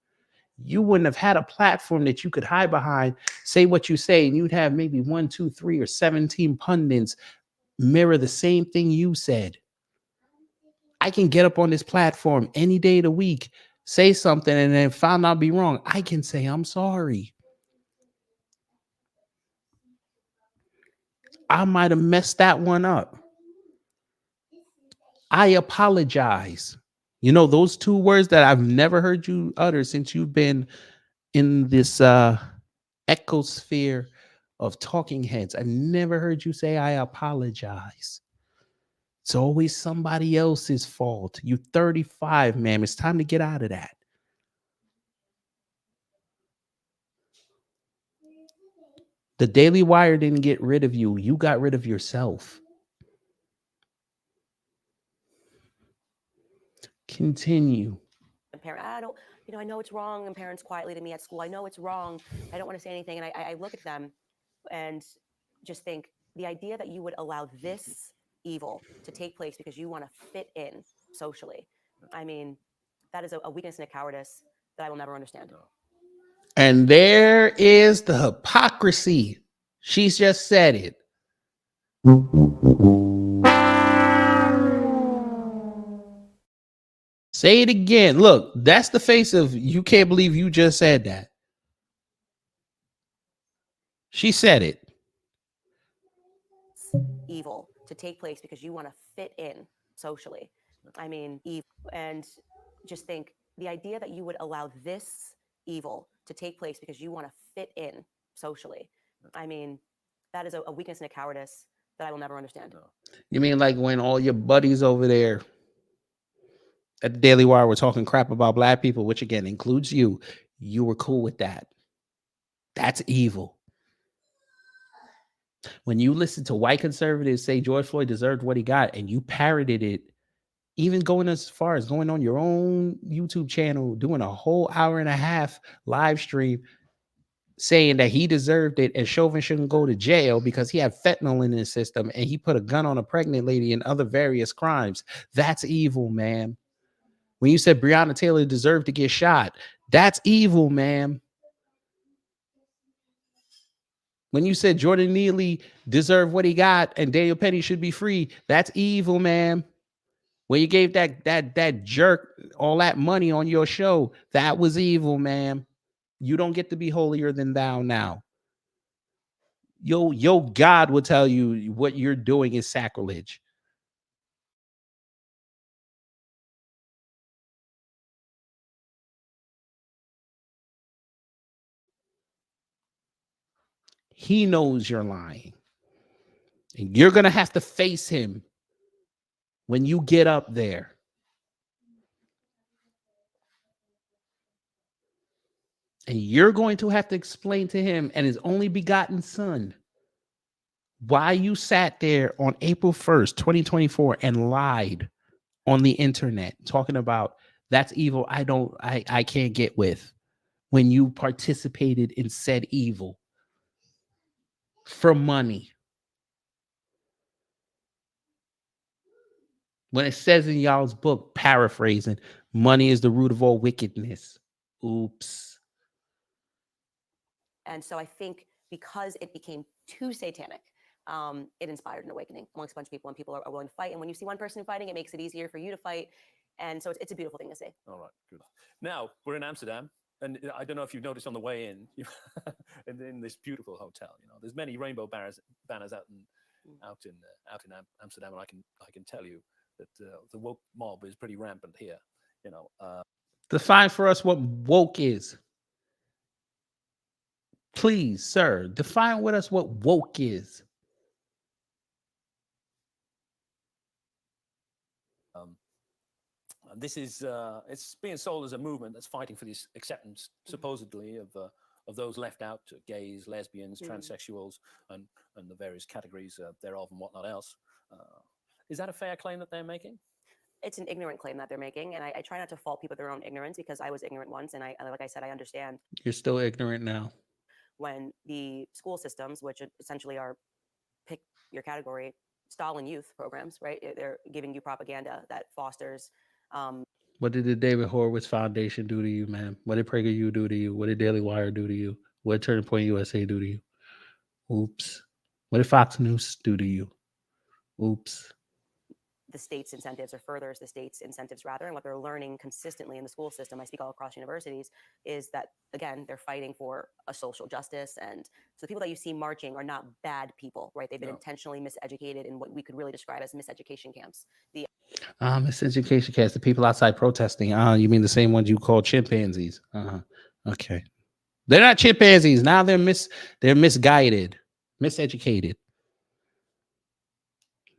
You wouldn't have had a platform that you could hide behind, say what you say, and you'd have maybe 1, 2, 3, or 17 pundits mirror the same thing you said. I can get up on this platform any day of the week, say something, and then found out be wrong. I can say, I'm sorry. I might have messed that one up. I apologize. You know, those two words that I've never heard you utter since you've been in this ecosphere of talking heads. I never heard you say I apologize. It's always somebody else's fault. You're 35, ma'am. It's time to get out of that. The Daily Wire didn't get rid of you. You got rid of yourself. Continue. Parent, I don't, I know it's wrong. And parents quietly to me at school, I know it's wrong. I don't want to say anything. And I look at them and just think the idea that you would allow this evil to take place because you want to fit in socially. I mean, that is a weakness and a cowardice that I will never understand. And there is the hypocrisy. She's just said it. Say it again. Look, that's the face of you can't believe you just said that. She said it. Evil to take place because you want to fit in socially. I mean, and just think the idea that you would allow this evil to take place because you want to fit in socially. I mean, that is a weakness and a cowardice that I will never understand. You mean like when all your buddies over there at the Daily Wire were talking crap about black people, which again includes you, you were cool with that. That's evil. When you listen to white conservatives say George Floyd deserved what he got and you parroted it, even going as far as going on your own YouTube channel, doing a whole hour and a half live stream saying that he deserved it and Chauvin shouldn't go to jail because he had fentanyl in his system and he put a gun on a pregnant lady and other various crimes. That's evil, man. When you said Breonna Taylor deserved to get shot, that's evil, man. When you said Jordan Neely deserved what he got and Daniel Penny should be free, that's evil, man. When you gave that jerk all that money on your show, that was evil, man. You don't get to be holier than thou now. Your God will tell you what you're doing is sacrilege. He knows you're lying. And you're going to have to face him when you get up there. And you're going to have to explain to him and his only begotten son why you sat there on April 1st, 2024 and lied on the internet talking about that's evil. I can't get with when you participated in said evil for money. When it says in y'all's book, paraphrasing, money is the root of all wickedness. Oops. And so I think because it became too satanic, it inspired an awakening amongst a bunch of people, and people are willing to fight. And when you see one person fighting, it makes it easier for you to fight. And so it's a beautiful thing to see. All right, good. Now we're in Amsterdam, and I don't know if you've noticed on the way in, in this beautiful hotel. There's many rainbow banners out in Amsterdam, and I can tell you that the woke mob is pretty rampant here. Define for us what woke is. Please, sir, define with us what woke is. This is it's being sold as a movement that's fighting for this acceptance, supposedly, of those left out, gays, lesbians, transsexuals, and the various categories thereof and whatnot else. Is that a fair claim that they're making? It's an ignorant claim that they're making, and I try not to fault people their own ignorance because I was ignorant once, and like I said, I understand. You're still ignorant now. When the school systems, which essentially are pick your category, Stalin youth programs, right? They're giving you propaganda that fosters. What did the David Horowitz Foundation do to you, man? What did PragerU do to you? What did Daily Wire do to you? What did Turning Point USA do to you? Oops. What did Fox News do to you? Oops. The state's incentives, or furthers the state's incentives rather, and what they're learning consistently in the school system, I speak all across universities, is that, again, they're fighting for a social justice. And so the people that you see marching are not bad people, right? They've been intentionally miseducated in what we could really describe as miseducation camps. Miseducation cast, the people outside protesting. You mean the same ones you call chimpanzees? Okay. They're not chimpanzees. Now they're misguided, miseducated.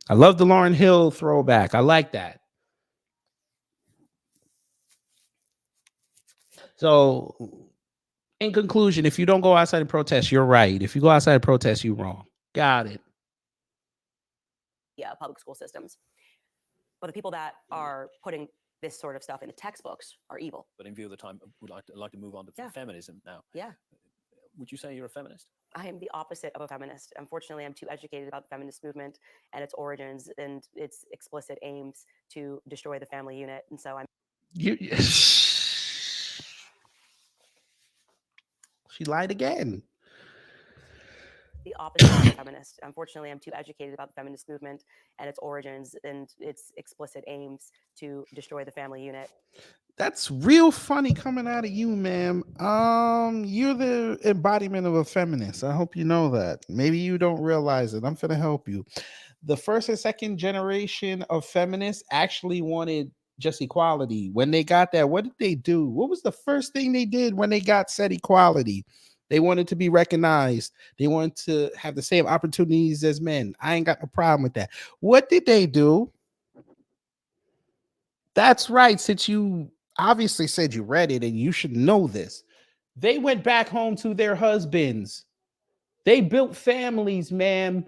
I love the Lauryn Hill throwback. I like that. So, in conclusion, if you don't go outside and protest, you're right. If you go outside and protest, you're wrong. Got it. Yeah, public school systems. But the people that are putting this sort of stuff in the textbooks are evil. But in view of the time, would like to move on to feminism now. Yeah. Would you say you're a feminist? I am the opposite of a feminist. Unfortunately, I'm too educated about the feminist movement and its origins and its explicit aims to destroy the family unit. And so I'm. She lied again. The opposite of a feminist. Unfortunately, I'm too educated about the feminist movement and its origins and its explicit aims to destroy the family unit. That's real funny coming out of you, ma'am. You're the embodiment of a feminist. I hope you know that. Maybe you don't realize it. I'm finna help you. The first and second generation of feminists actually wanted just equality. When they got that, what did they do? What was the first thing they did when they got said equality? They wanted to be recognized. They wanted to have the same opportunities as men. I ain't got no problem with that. What did they do? That's right. Since you obviously said you read it and you should know this, they went back home to their husbands. They built families, ma'am.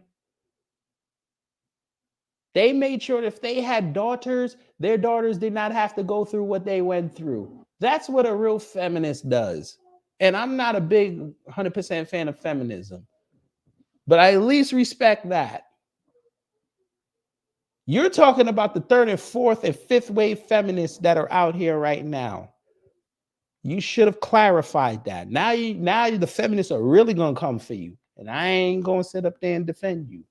They made sure that if they had daughters, their daughters did not have to go through what they went through. That's what a real feminist does. And I'm not a big 100% fan of feminism, but I at least respect that. You're talking about the third and fourth and fifth wave feminists that are out here right now. You should have clarified that. Now the feminists are really going to come for you. And I ain't going to sit up there and defend you.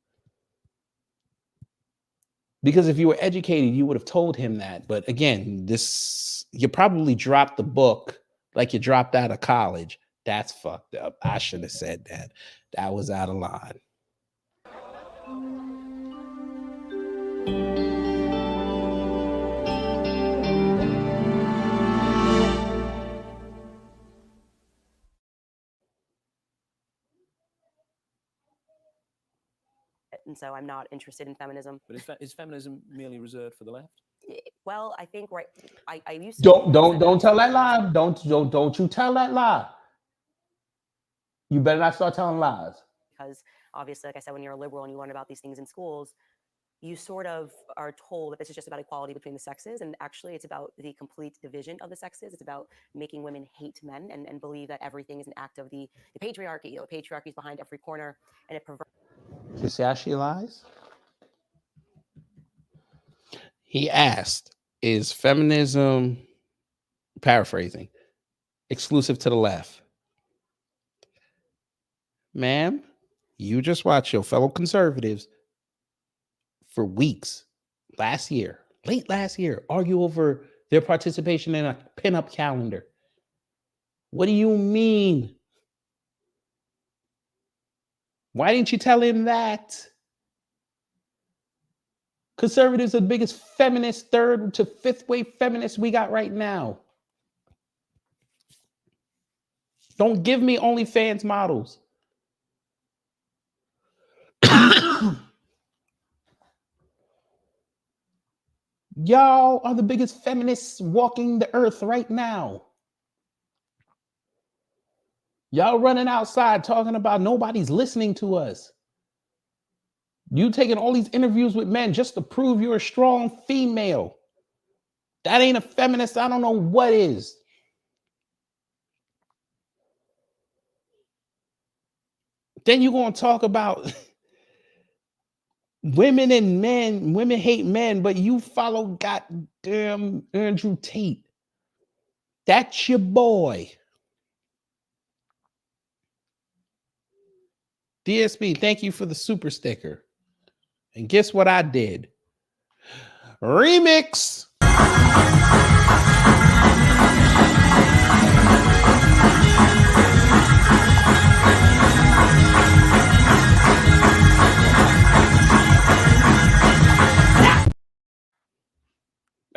Because if you were educated, you would have told him that. But again, you probably dropped the book like you dropped out of college. That's fucked up. I should have said that. That was out of line. And so I'm not interested in feminism. But is feminism merely reserved for the left? Well, I think I used to don't tell that lie. Don't you tell that lie. You better not start telling lies. Because obviously, like I said, when you're a liberal and you learn about these things in schools, you sort of are told that this is just about equality between the sexes. And actually, it's about the complete division of the sexes. It's about making women hate men and believe that everything is an act of the patriarchy. The patriarchy is behind every corner, and it perverts. You see how she lies? He asked, is feminism, paraphrasing, exclusive to the left? Ma'am, you just watched your fellow conservatives for weeks late last year, argue over their participation in a pinup calendar. What do you mean? Why didn't you tell him that? Conservatives are the biggest feminist, third to fifth wave feminists we got right now. Don't give me OnlyFans models. Y'all are the biggest feminists walking the earth right now. Y'all running outside talking about nobody's listening to us. You taking all these interviews with men just to prove you're a strong female. That ain't a feminist. I don't know what is. Then you're going to talk about women and men. Women hate men, but you follow goddamn Andrew Tate. That's your boy. DSB, thank you for the super sticker. And guess what I did? Remix.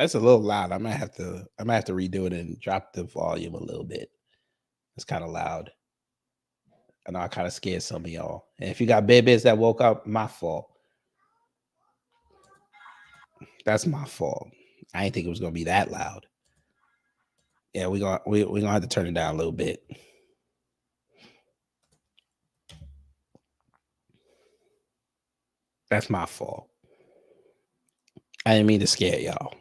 That's a little loud. I might have to redo it and drop the volume a little bit. It's kind of loud. I know I kind of scared some of y'all. And if you got babies that woke up, my fault. That's my fault. I didn't think it was gonna be that loud. Yeah, we're gonna have to turn it down a little bit. That's my fault. I didn't mean to scare y'all.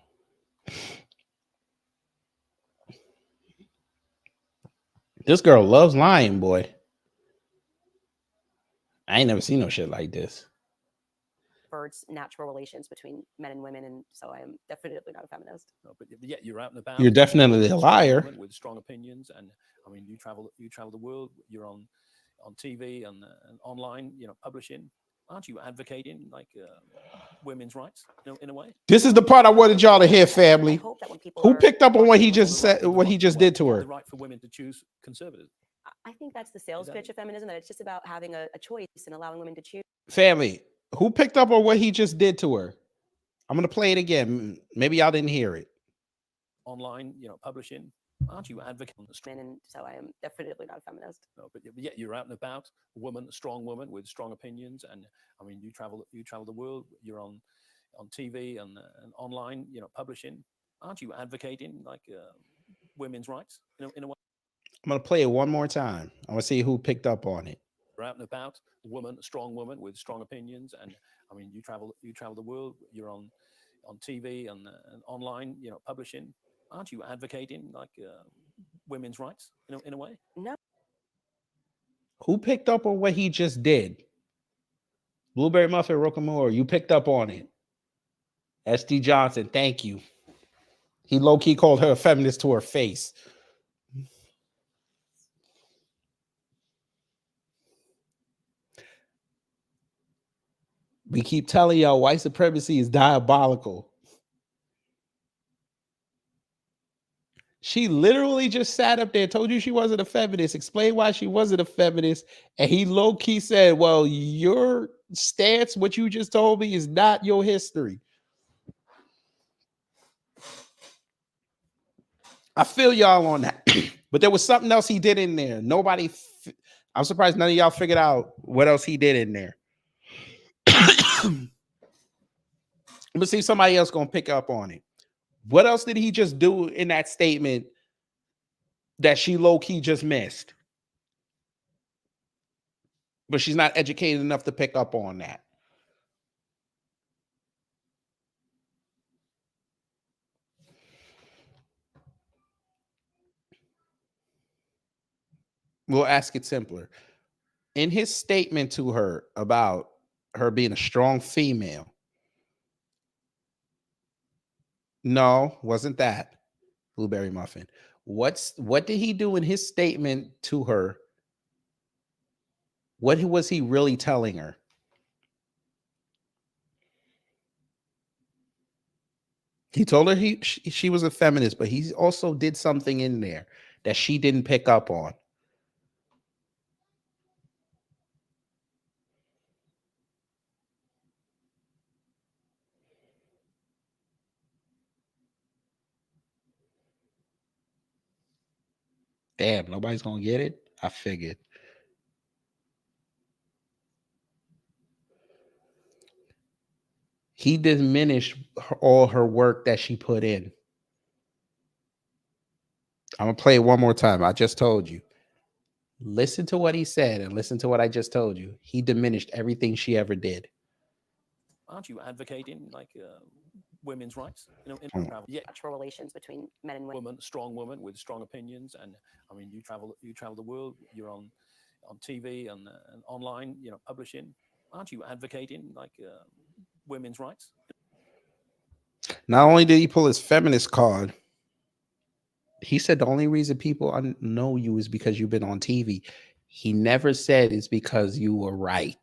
This girl loves lying, boy. I ain't never seen no shit like this. Birds, natural relations between men and women, and so I am definitely not a feminist. No, but yeah, you're out and about. You're definitely a liar. With strong opinions, and I mean, you travel the world. You're on TV and online, publishing. Aren't you advocating like women's rights, in a way? This is the part I wanted y'all to hear, family. I hope that when people Who are picked up on what he watching just said, what he just did to her? The right for women to choose conservatism. I think that's the sales pitch of feminism, that it's just about having a choice and allowing women to choose. Family, who picked up on what he just did to her? I'm gonna play it again. Maybe y'all didn't hear it. Online, publishing. Aren't you advocating the strong? And so I am definitely not a feminist. No, but yeah, you're out and about. A strong woman with strong opinions, and I mean, you travel the world. You're on TV and online, publishing. Aren't you advocating like women's rights, in a way? I'm gonna play it one more time. I want to see who picked up on it. You're out and about. A strong woman with strong opinions, and I mean, you travel the world. You're on TV and online, publishing. Aren't you advocating like women's rights, in a way? No. Who picked up on what he just did? Blueberry Muffin Rockamore, you picked up on it. SD Johnson, thank you. He low-key called her a feminist to her face. We keep telling y'all white supremacy is diabolical. She literally just sat up there, told you she wasn't a feminist, explained why she wasn't a feminist, and he low-key said, well, your stance, what you just told me, is not your history. I feel y'all on that. But there was something else he did in there. I'm surprised none of y'all figured out what else he did in there. But see, somebody else gonna pick up on it. What else did he just do in that statement that she low-key just missed? But she's not educated enough to pick up on that. We'll ask it simpler. In his statement to her about her being a strong female, no, wasn't that Blueberry Muffin. What did he do in his statement to her? What was he really telling her? He told her she was a feminist, but he also did something in there that she didn't pick up on. Damn, nobody's gonna get it? I figured. He diminished all her work that she put in. I'm gonna play it one more time. I just told you. Listen to what he said and listen to what I just told you. He diminished everything she ever did. Aren't you advocating like women's rights, in travel? Yeah, Natural relations between men and women. A strong woman with strong opinions, and I mean, you travel the world. You're on TV and online, publishing. Aren't you advocating like women's rights? Not only did he pull his feminist card, he said the only reason people know you is because you've been on TV. He never said it's because you were right.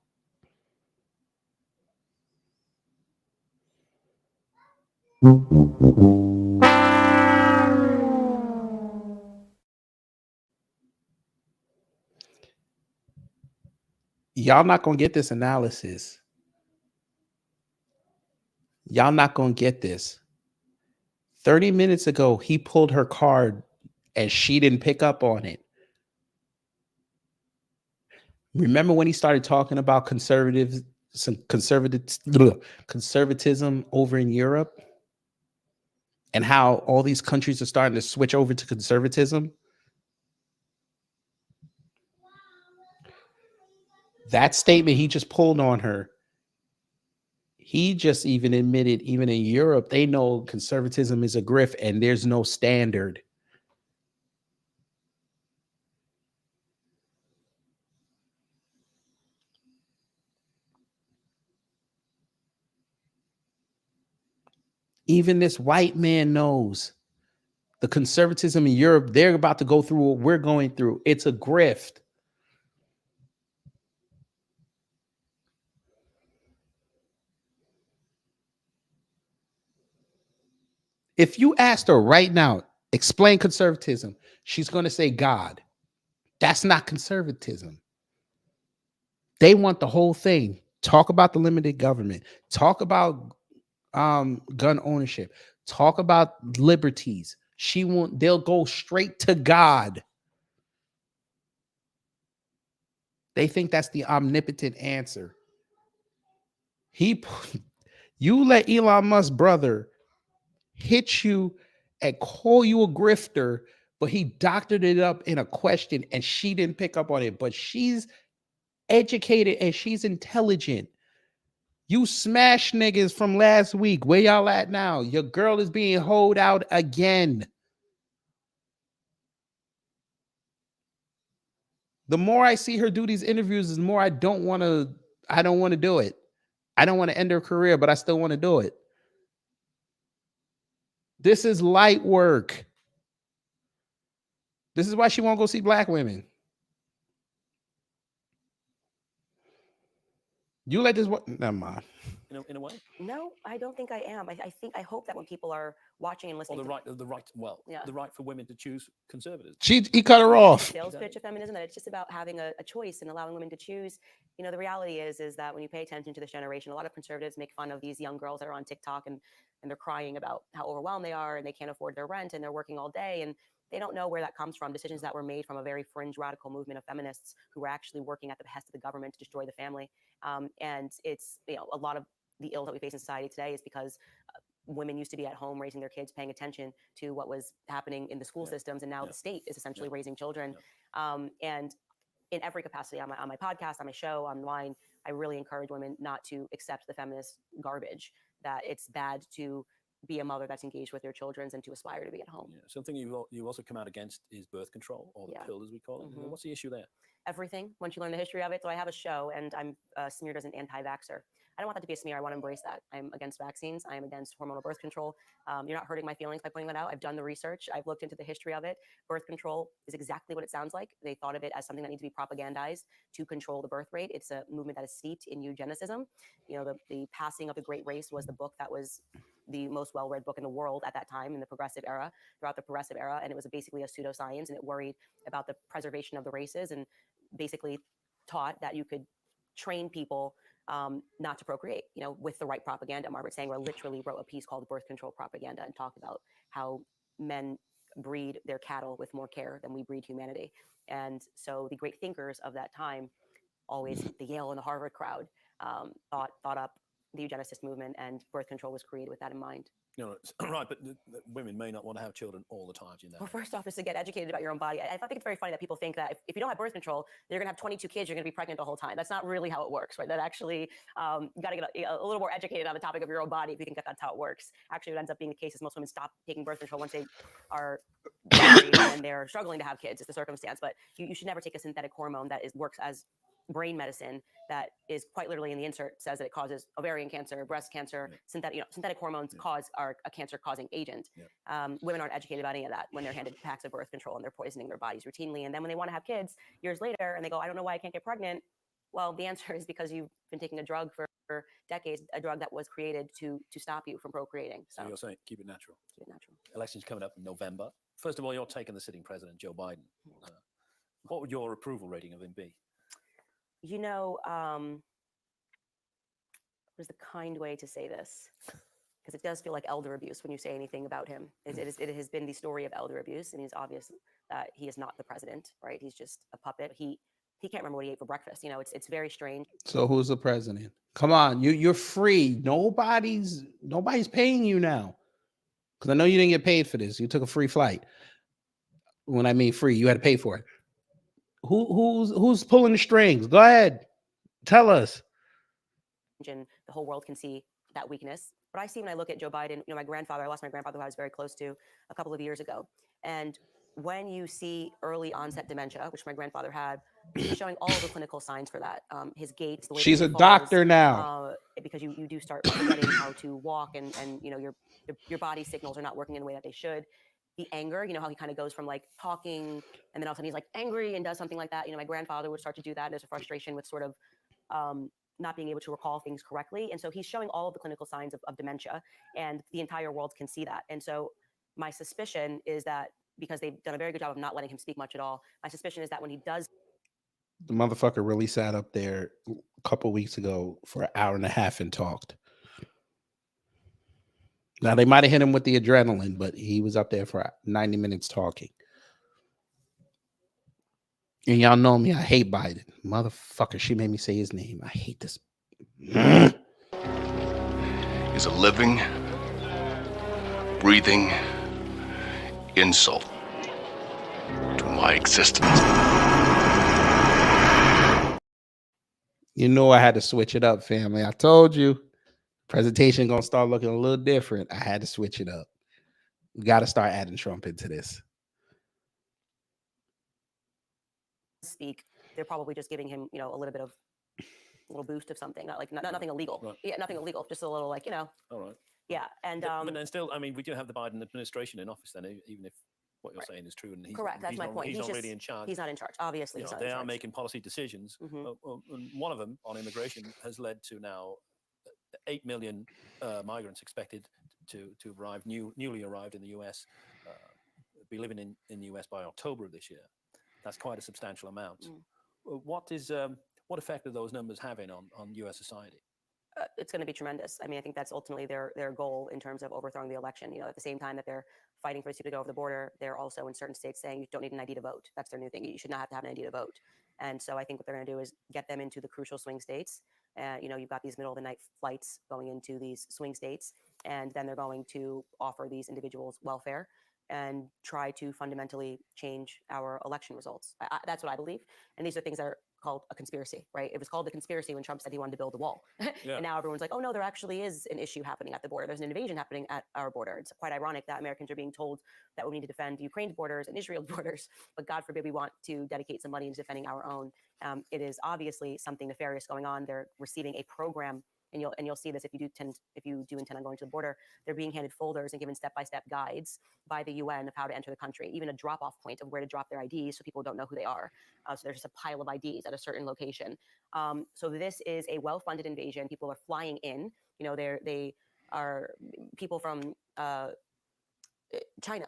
Y'all not gonna get this analysis. Y'all not gonna get this. 30 minutes ago, he pulled her card and she didn't pick up on it. Remember when he started talking about conservatism over in Europe and how all these countries are starting to switch over to conservatism? That statement he just pulled on her. He just even admitted, even in Europe, they know conservatism is a grift and there's no standard. Even this white man knows the conservatism in Europe, they're about to go through what we're going through. It's a grift. If you asked her right now, explain conservatism, she's going to say God. That's not conservatism. They want the whole thing. Talk about the limited government. Talk about gun ownership. Talk about liberties. They'll go straight to God. They think that's the omnipotent answer. You let Elon Musk's brother hit you and call you a grifter, but he doctored it up in a question and she didn't pick up on it. But she's educated and she's intelligent. You smash niggas from last week. Where y'all at now? Your girl is being hoed out again. The more I see her do these interviews, the more I don't want to do it. I don't want to end her career, but I still want to do it. This is light work. This is why she won't go see black women. You let this never mind. In a way. No, I don't think I am. I hope that when people are watching and listening, the right for women to choose conservatives. He cut her off. Sales pitch of feminism, that it's just about having a choice and allowing women to choose. You know, the reality is that when you pay attention to this generation, a lot of conservatives make fun of these young girls that are on TikTok and they're crying about how overwhelmed they are and they can't afford their rent and they're working all day and they don't know where that comes from. Decisions that were made from a very fringe radical movement of feminists who were actually working at the behest of the government to destroy the family. And it's, you know, a lot of the ills that we face in society today is because women used to be at home raising their kids, paying attention to what was happening in the school systems, and now the state is essentially raising children. And in every capacity, on my podcast, on my show, online, I really encourage women not to accept the feminist garbage, that it's bad to be a mother that's engaged with their children and to aspire to be at home. Yeah. Something you also come out against is birth control, or the pill as we call it. What's the issue there? Everything, once you learn the history of it. So I have a show and I'm smeared as an anti-vaxxer. I don't want that to be a smear. I want to embrace that. I'm against vaccines. I am against hormonal birth control. You're not hurting my feelings by pointing that out. I've done the research. I've looked into the history of it. Birth control is exactly what it sounds like. They thought of it as something that needs to be propagandized to control the birth rate. It's a movement that is steeped in eugenicism. You know, the Passing of the Great Race was the book that was the most well-read book in the world at that time in the progressive era, throughout the progressive era. And it was basically a pseudoscience, and it worried about the preservation of the races and basically taught that you could train people not to procreate, you know, with the right propaganda. Margaret Sanger literally wrote a piece called Birth Control Propaganda and talked about how men breed their cattle with more care than we breed humanity. And so the great thinkers of that time, always the Yale and the Harvard crowd, thought up the eugenicist movement, and birth control was created with that in mind. No, right, but women may not want to have children all the time. You know. Well, first off, is to get educated about your own body. I think it's very funny that people think that if you don't have birth control, you're going to have 22 kids, you're going to be pregnant the whole time. That's not really how it works, right? That actually, you got to get a little more educated on the topic of your own body if you think that that's how it works. Actually, what ends up being the case is most women stop taking birth control once they are married and they're struggling to have kids. It's the circumstance, but you should never take a synthetic hormone that works as brain medicine, that is quite literally in the insert says that it causes ovarian cancer, breast cancer. Synthetic hormones are a cancer-causing agent. Women aren't educated about any of that when they're handed packs of birth control and they're poisoning their bodies routinely. And then when they want to have kids years later and they go, I don't know why I can't get pregnant. Well, the answer is because you've been taking a drug for decades, a drug that was created to stop you from procreating. So you're saying keep it natural. Keep it natural. Elections coming up in November. First of all, you're taking the sitting president, Joe Biden. What would your approval rating of him be? You know, what is the kind way to say this? because it does feel like elder abuse when you say anything about him. It has been the story of elder abuse, and it's obvious that he is not the president, right? He's just a puppet. He can't remember what he ate for breakfast. You know, it's very strange. So who's the president? Come on, you're free. Nobody's paying you now. Because I know you didn't get paid for this. You took a free flight. When I mean free, you had to pay for it. Who's pulling the strings? Go ahead. Tell us. And the whole world can see that weakness. But I see when I look at Joe Biden, I lost my grandfather who I was very close to a couple of years ago. And when you see early onset dementia, which my grandfather had, he's showing all the clinical signs for that. His gait, the way She's that a he falls, doctor now. because you do start forgetting how to walk, and your body signals are not working in the way that they should. The anger, how he kind of goes from like talking, and then all of a sudden he's like angry and does something like that. My grandfather would start to do that. There's a frustration with sort of not being able to recall things correctly. And so he's showing all of the clinical signs of dementia, and the entire world can see that. And so my suspicion is that, because they've done a very good job of not letting him speak much at all, my suspicion is that when he does, The motherfucker really sat up there a couple weeks ago for an hour and a half and talked. Now, they might have hit him with the adrenaline, but he was up there for 90 minutes talking. And y'all know me, I hate Biden. Motherfucker, she made me say his name. I hate this. Is a living, breathing insult to my existence. You know I had to switch it up, family. I told you. Presentation gonna start looking a little different. I had to switch it up. We got to start adding Trump into this. speak, they're probably just giving him, a little boost of something, nothing illegal. Right. Yeah, nothing illegal, just a little All right. yeah. And But then still, I mean, we do have the Biden administration in office then, even if what you're saying is true. And correct, that's my point. He's not just, really in charge. He's not in charge. Obviously, he's not they in are charge. making policy decisions. Mhm. And one of them on immigration has led to now 8 million migrants expected to arrive, newly arrived in the US, be living in the US by October of this year. That's quite a substantial amount. What effect are those numbers having on US society? It's going to be tremendous. I mean, I think that's ultimately their goal in terms of overthrowing the election. At the same time that they're fighting for people to go over the border, they're also in certain states saying you don't need an ID to vote. That's their new thing. You should not have to have an ID to vote. And so I think what they're going to do is get them into the crucial swing states. You've got these middle of the night flights going into these swing states, and then they're going to offer these individuals welfare and try to fundamentally change our election results. That's what I believe. And these are things that are called a conspiracy, right? It was called a conspiracy when Trump said he wanted to build a wall. Yeah. And now everyone's like, oh no, there actually is an issue happening at the border. There's an invasion happening at our border. It's quite ironic that Americans are being told that we need to defend Ukraine's borders and Israel's borders, but God forbid we want to dedicate some money into defending our own. It is obviously something nefarious going on. They're receiving a program, and you'll see this if you do intend on going to the border. They're being handed folders and given step-by-step guides by the UN of how to enter the country, even a drop-off point of where to drop their IDs so people don't know who they are. So there's just a pile of IDs at a certain location. So this is a well-funded invasion. People are flying in. They are people from China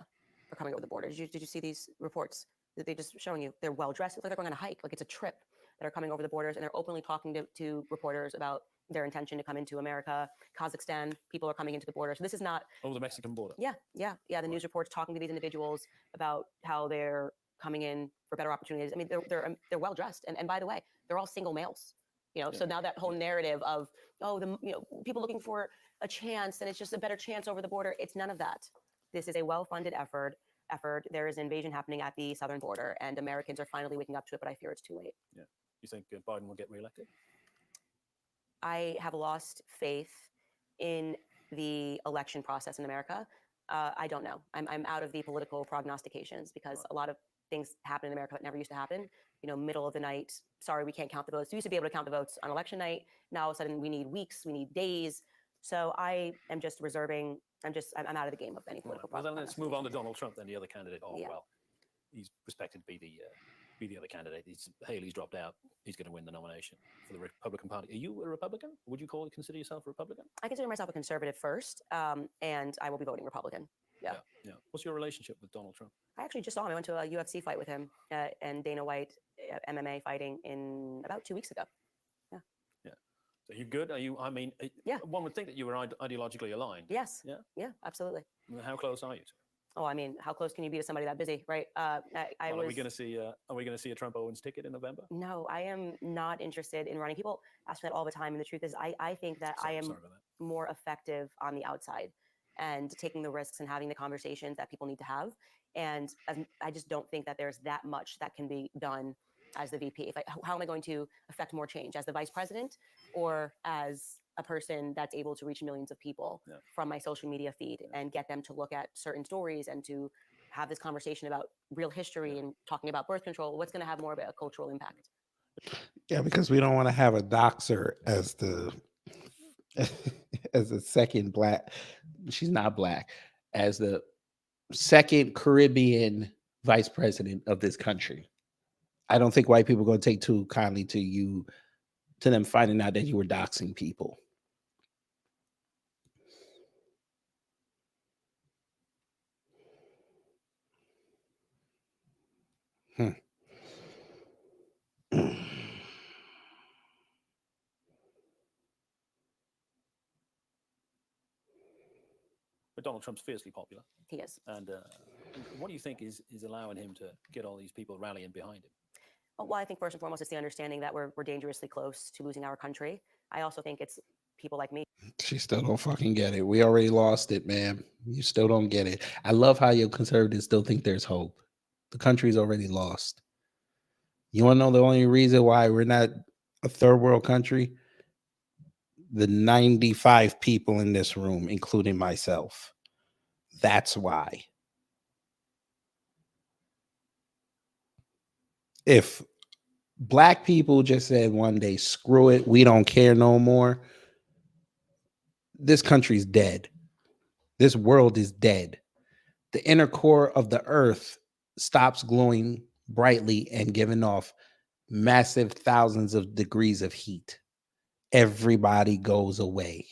are coming over the border. Did you see these reports? They're just showing you they're well dressed. It's like they're going on a hike, like it's a trip, that are coming over the borders, and they're openly talking to reporters about their intention to come into America. Kazakhstan, people are coming into the border. So this is not The Mexican border. Yeah. The news reports talking to these individuals about how they're coming in for better opportunities. I mean, they're well dressed, and by the way, they're all single males. So now that whole narrative of people looking for a chance, and it's just a better chance over the border. It's none of that. This is a well-funded effort. There is an invasion happening at the southern border, and Americans are finally waking up to it, but I fear it's too late. Yeah. You think Biden will get reelected? I have lost faith in the election process in America. I don't know. I'm out of the political prognostications, because a lot of things happen in America that never used to happen. Middle of the night, sorry, we can't count the votes. We used to be able to count the votes on election night. Now all of a sudden we need weeks, we need days. So I am just reserving. I'm out of the game of any political. Well, then let's move on to Donald Trump, then the other candidate. Yeah. Well, he's expected to be the other candidate. Haley's dropped out. He's going to win the nomination for the Republican Party. Are you a Republican? Would you consider yourself a Republican? I consider myself a conservative first, and I will be voting Republican. Yeah. What's your relationship with Donald Trump? I actually just saw him. I went to a UFC fight with him and Dana White, MMA fighting in about 2 weeks ago. Are you good? Are you? I mean, Yeah. One would think that you were ideologically aligned. Yes. Yeah. Yeah, absolutely. How close are you? Oh, I mean, how close can you be to somebody that busy, right? I Well, was. Are we going to see? Are we going to see a Trump Owens ticket in November? No, I am not interested in running. People ask me that all the time, and the truth is, I think that I am Sorry about that. more effective on the outside and taking the risks and having the conversations that people need to have. And I just don't think that there's that much that can be done as the VP. How am I going to affect more change as the vice president or as a person that's able to reach millions of people from my social media feed and get them to look at certain stories and to have this conversation about real history and talking about birth control? What's going to have more of a cultural impact? Yeah, because we don't want to have a doxer as the as the second black. She's not black, as the second Caribbean vice president of this country. I don't think white people are going to take too kindly to them finding out that you were doxing people. But Donald Trump's fiercely popular. He is. And what do you think is allowing him to get all these people rallying behind him? Well, I think first and foremost, it's the understanding that we're dangerously close to losing our country. I also think it's people like me. She still don't fucking get it. We already lost it, man. You still don't get it. I love how your conservatives still think there's hope. The country's already lost. You want to know the only reason why we're not a third world country? The 95 people in this room, including myself. That's why. If black people just said one day, screw it, we don't care no more, this country's dead. This world is dead. The inner core of the earth stops glowing brightly and giving off massive thousands of degrees of heat. Everybody goes away.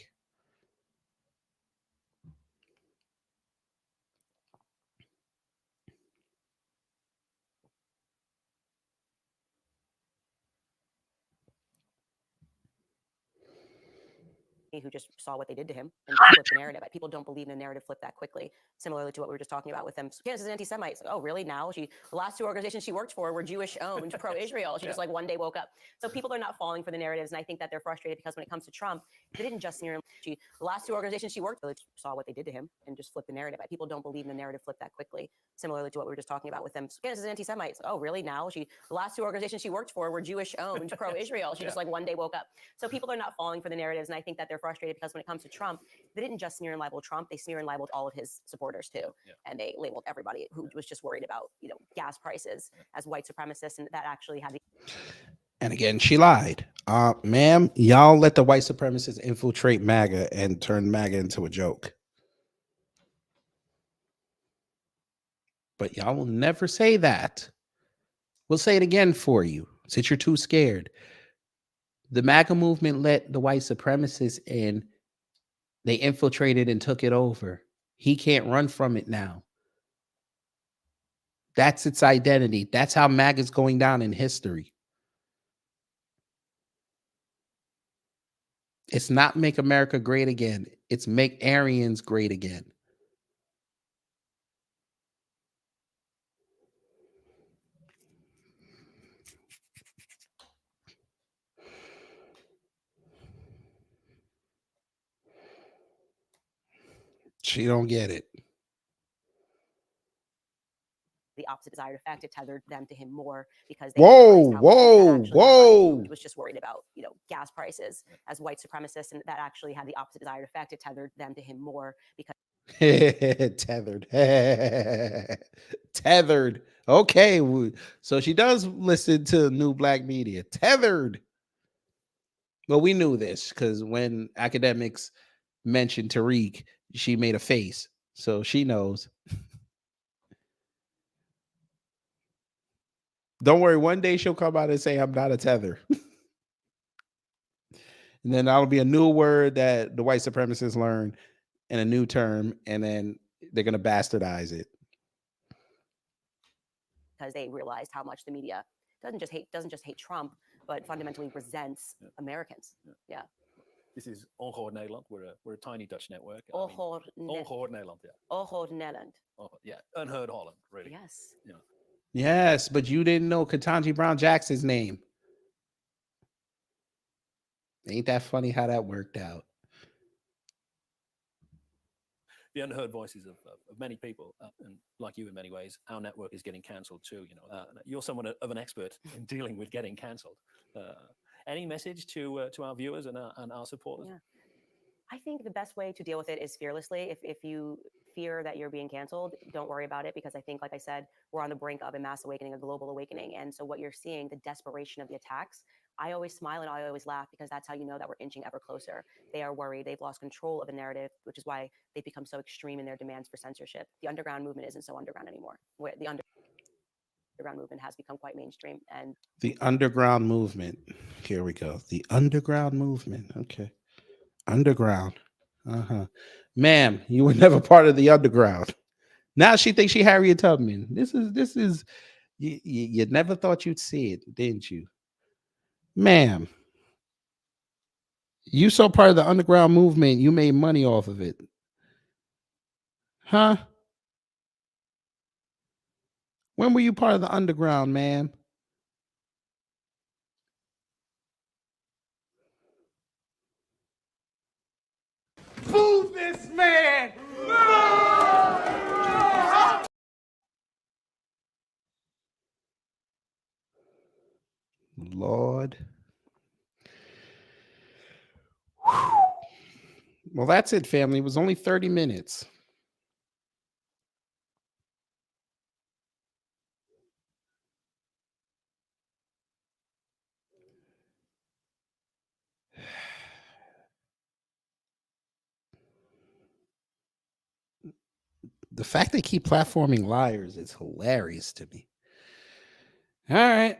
Who just saw what they did to him and just flipped the narrative. People don't believe in a narrative flip that quickly. Similarly to what we were just talking about with them. Candace is an anti-Semite. It's like, oh, really? Now the last two organizations she worked for were Jewish-owned, pro-Israel. She just like one day woke up. So people are not falling for the narratives, and I think that they're frustrated because when it comes to Trump, they didn't just sneer. The last two organizations she worked for saw what they did to him and just flipped the narrative. People don't believe in a narrative flip that quickly. Similarly to what we were just talking about with them. Candace is an anti-Semite. It's like, oh, really? Now the last two organizations she worked for were Jewish-owned, pro-Israel. She just like one day woke up. So people are not falling for the narratives, and I think that they're frustrated because when it comes to Trump, they didn't just sneer and libel Trump, they sneer and libeled all of his supporters too. And they labeled everybody who was just worried about, gas prices as white supremacists, and that actually had the. And again, she lied. Ma'am, y'all let the white supremacists infiltrate MAGA and turn MAGA into a joke. But y'all will never say that. We'll say it again for you, since you're too scared. The MAGA movement let the white supremacists in. They infiltrated and took it over. He can't run from it now. That's its identity. That's how MAGA is going down in history. It's not make America great again. It's make Aryans great again. She don't get it. The opposite desired effect. It tethered them to him more because they Whoa, was just worried about gas prices as white supremacists, and that actually had the opposite desired effect. It tethered them to him more because Tethered. Tethered. Okay, so she does listen to new black media. Tethered. Well, we knew this because when academics mentioned Tariq, she made a face, so she knows. Don't worry, one day she'll come out and say, I'm not a tether. And then that'll be a new word that the white supremacists learn and a new term, and then they're going to bastardize it. Because they realized how much the media doesn't just hate Trump, but fundamentally resents Americans. Yeah. This is Ongehoord Nederland. We're a tiny Dutch network. Ongehoord Ongehoord Nederland, yeah. Ongehoord Nederland. Yeah, unheard Holland, really. Yes. You know. Yes, but you didn't know Ketanji Brown Jackson's name. Ain't that funny how that worked out? The unheard voices of many people, and like you in many ways, our network is getting cancelled too. You know, you're somewhat of an expert in dealing with getting cancelled. Any message to our viewers and our supporters? Yeah. I think the best way to deal with it is fearlessly. If you fear that you're being canceled, don't worry about it, because I think, like I said, we're on the brink of a mass awakening, a global awakening. And so what you're seeing, the desperation of the attacks, I always smile and I always laugh, because that's how you know that we're inching ever closer. They are worried. They've lost control of the narrative, which is why they've become so extreme in their demands for censorship. The underground movement isn't so underground anymore. The underground movement has become quite mainstream. And the underground movement. Here we go. The underground movement. Okay. Underground. Ma'am, you were never part of the underground. Now she thinks she Harriet Tubman. This is you never thought you'd see it, didn't you? Ma'am, you saw part of the underground movement. You made money off of it. Huh? When were you part of the underground, ma'am? Boo this man! Lord. Well, that's it, family. It was only 30 minutes. The fact they keep platforming liars is hilarious to me. All right.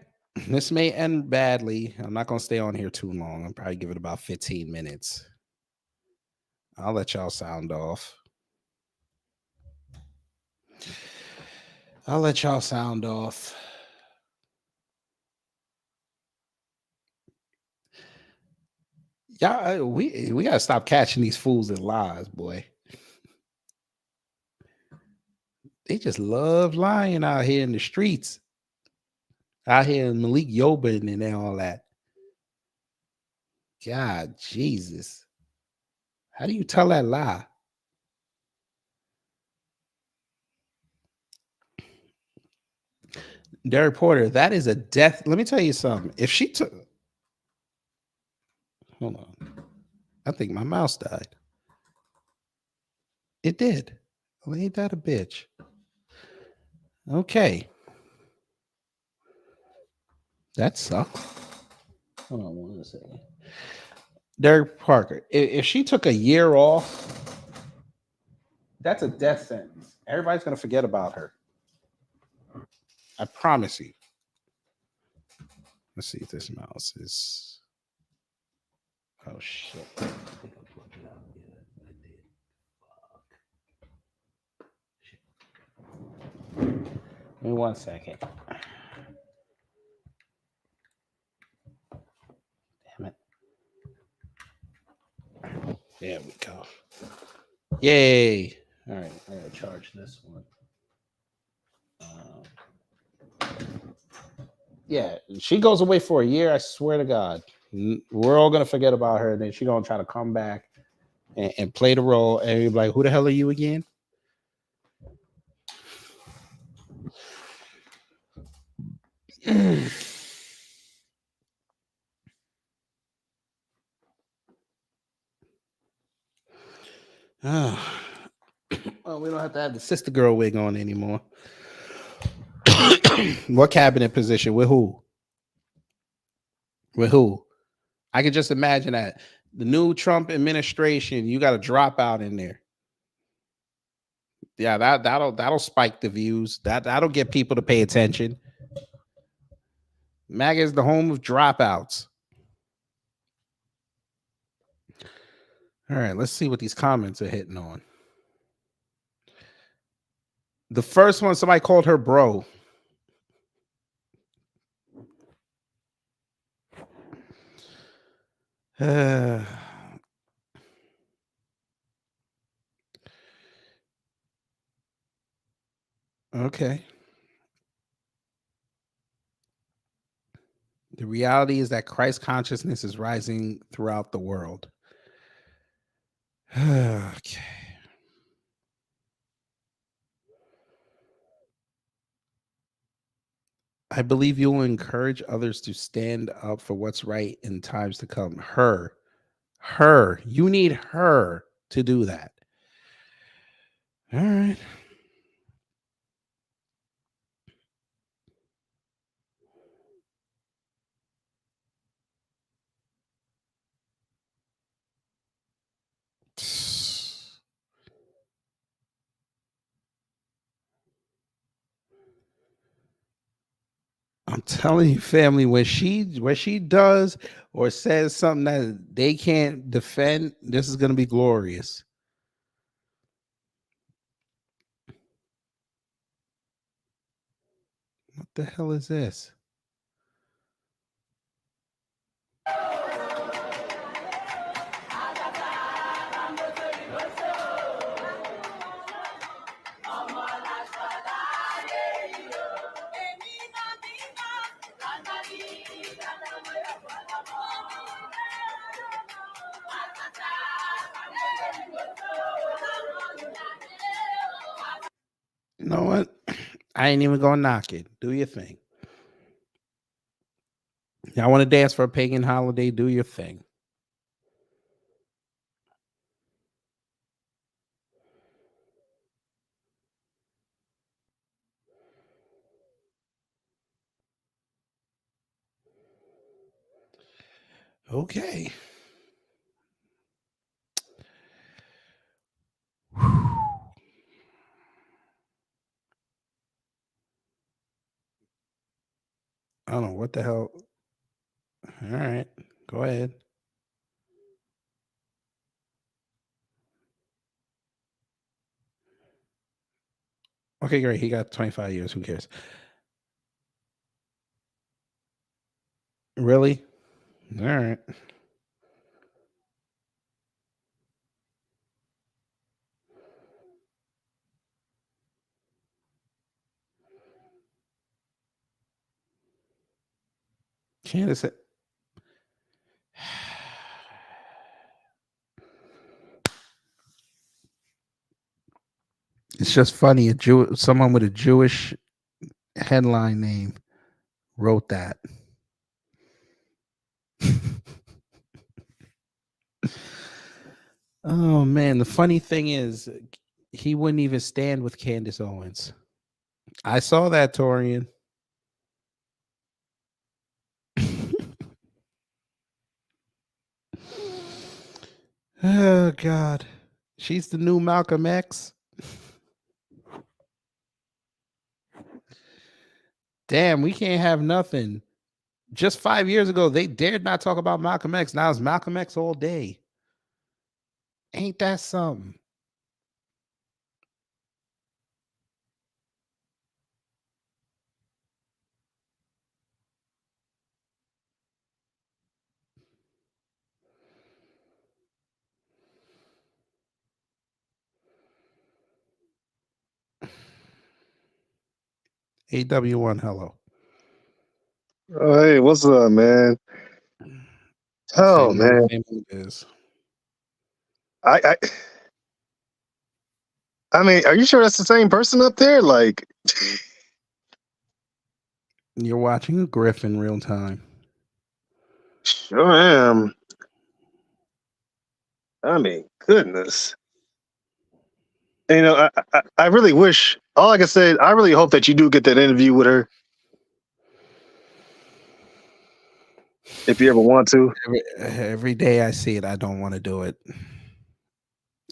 This may end badly. I'm not going to stay on here too long. I'll probably give it about 15 minutes. I'll let y'all sound off. Y'all, we got to stop catching these fools in lies, boy. They just love lying out here in the streets. Out here in Malik Yoban and all that. God, Jesus. How do you tell that lie? Derek Porter, that is a death. Let me tell you something. If she took... Hold on. I think my mouse died. It did. Well, ain't that a bitch? Okay. That sucks. Hold on 1 second. Derek Parker, if she took a year off, that's a death sentence. Everybody's going to forget about her. I promise you. Let's see if this mouse is... Oh, shit. I think I plugged it out. Yeah, I did. Fuck. Shit. Give me 1 second. Damn it. There we go. Yay. All right. I gotta charge this one. Yeah, she goes away for a year. I swear to God, we're all gonna forget about her, and then she's gonna try to come back and play the role. And you're like, "Who the hell are you again?" Well, we don't have to have the sister girl wig on anymore. What cabinet position? With who? With who? I can just imagine that the new Trump administration, you got a dropout in there. Yeah, that'll spike the views. That'll get people to pay attention. MAGA is the home of dropouts. All right, let's see what these comments are hitting on. The first one, somebody called her bro. Okay. The reality is that Christ consciousness is rising throughout the world. Okay. I believe you will encourage others to stand up for what's right in times to come. Her. You need her to do that. All right. I'm telling you, family, when she does or says something that they can't defend, this is gonna be glorious. What the hell is this? You know what? I ain't even gonna knock it. Do your thing. Y'all want to dance for a pagan holiday? Do your thing. Okay. I don't know what the hell. All right, go ahead. Okay, great. He got 25 years. Who cares? Really? All right. Candace. It's just funny. Someone with a Jewish headline name wrote that. Oh man, the funny thing is, he wouldn't even stand with Candace Owens. I saw that, Torian. Oh God, she's the new Malcolm X. Damn, we can't have nothing. Just 5 years ago, they dared not talk about Malcolm X. Now it's Malcolm X all day. Ain't that something? AW1, hello. Oh, hey, what's up, man? Oh man, Same mood is. I, I mean, are you sure that's the same person up there? Like, You're watching a Griff in real time. sure am. I mean, goodness. You know, I really wish. All I can say, I really hope that you do get that interview with her, if you ever want to. Every day I see it, I don't want to do it.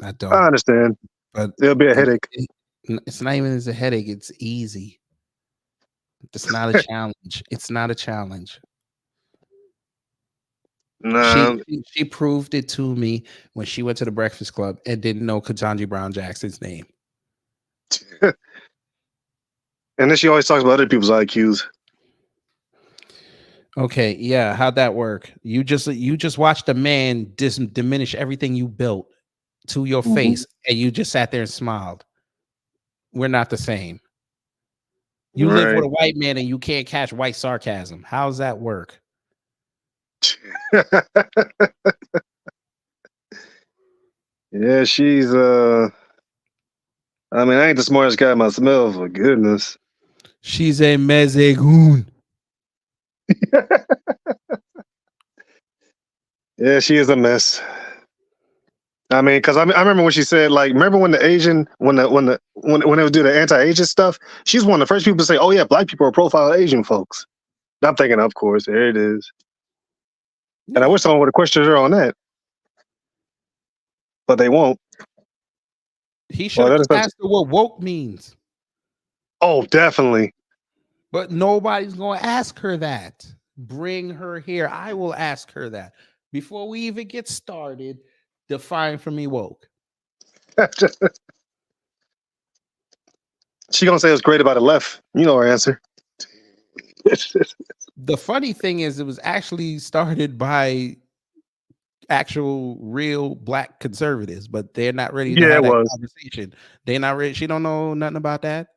I don't. I understand. But It'll be a headache. It's not even as a headache. It's easy. It's not a challenge. It's not a challenge. Nah, She proved it to me when she went to the Breakfast Club and didn't know Ketanji Brown Jackson's name. and then she always talks about other people's IQs. Okay, yeah, how'd that work? You just watched a man diminish everything you built to your face, and you just sat there and smiled. We're not the same. You live with a white man and you can't catch white sarcasm. How's that work? Yeah, she's I mean, I ain't the smartest guy myself, for goodness. She's a mezegoon. Yeah, she is a mess. I mean, because I remember when she said, like, remember when the Asian, when they would do the anti-Asian stuff, she's one of the first people to say, "Oh yeah, black people are profile Asian folks." And I'm thinking, of course, there it is. And I wish someone would have questioned her on that, but they won't. He should have asked her what woke means. Oh, definitely. But nobody's going to ask her that. Bring her here. I will ask her that. Before we even get started, define for me woke. She going to say it's great about the left. You know her answer. The funny thing is, it was actually started by actual real black conservatives, but they're not ready to have that conversation. They're not ready. She don't know nothing about that.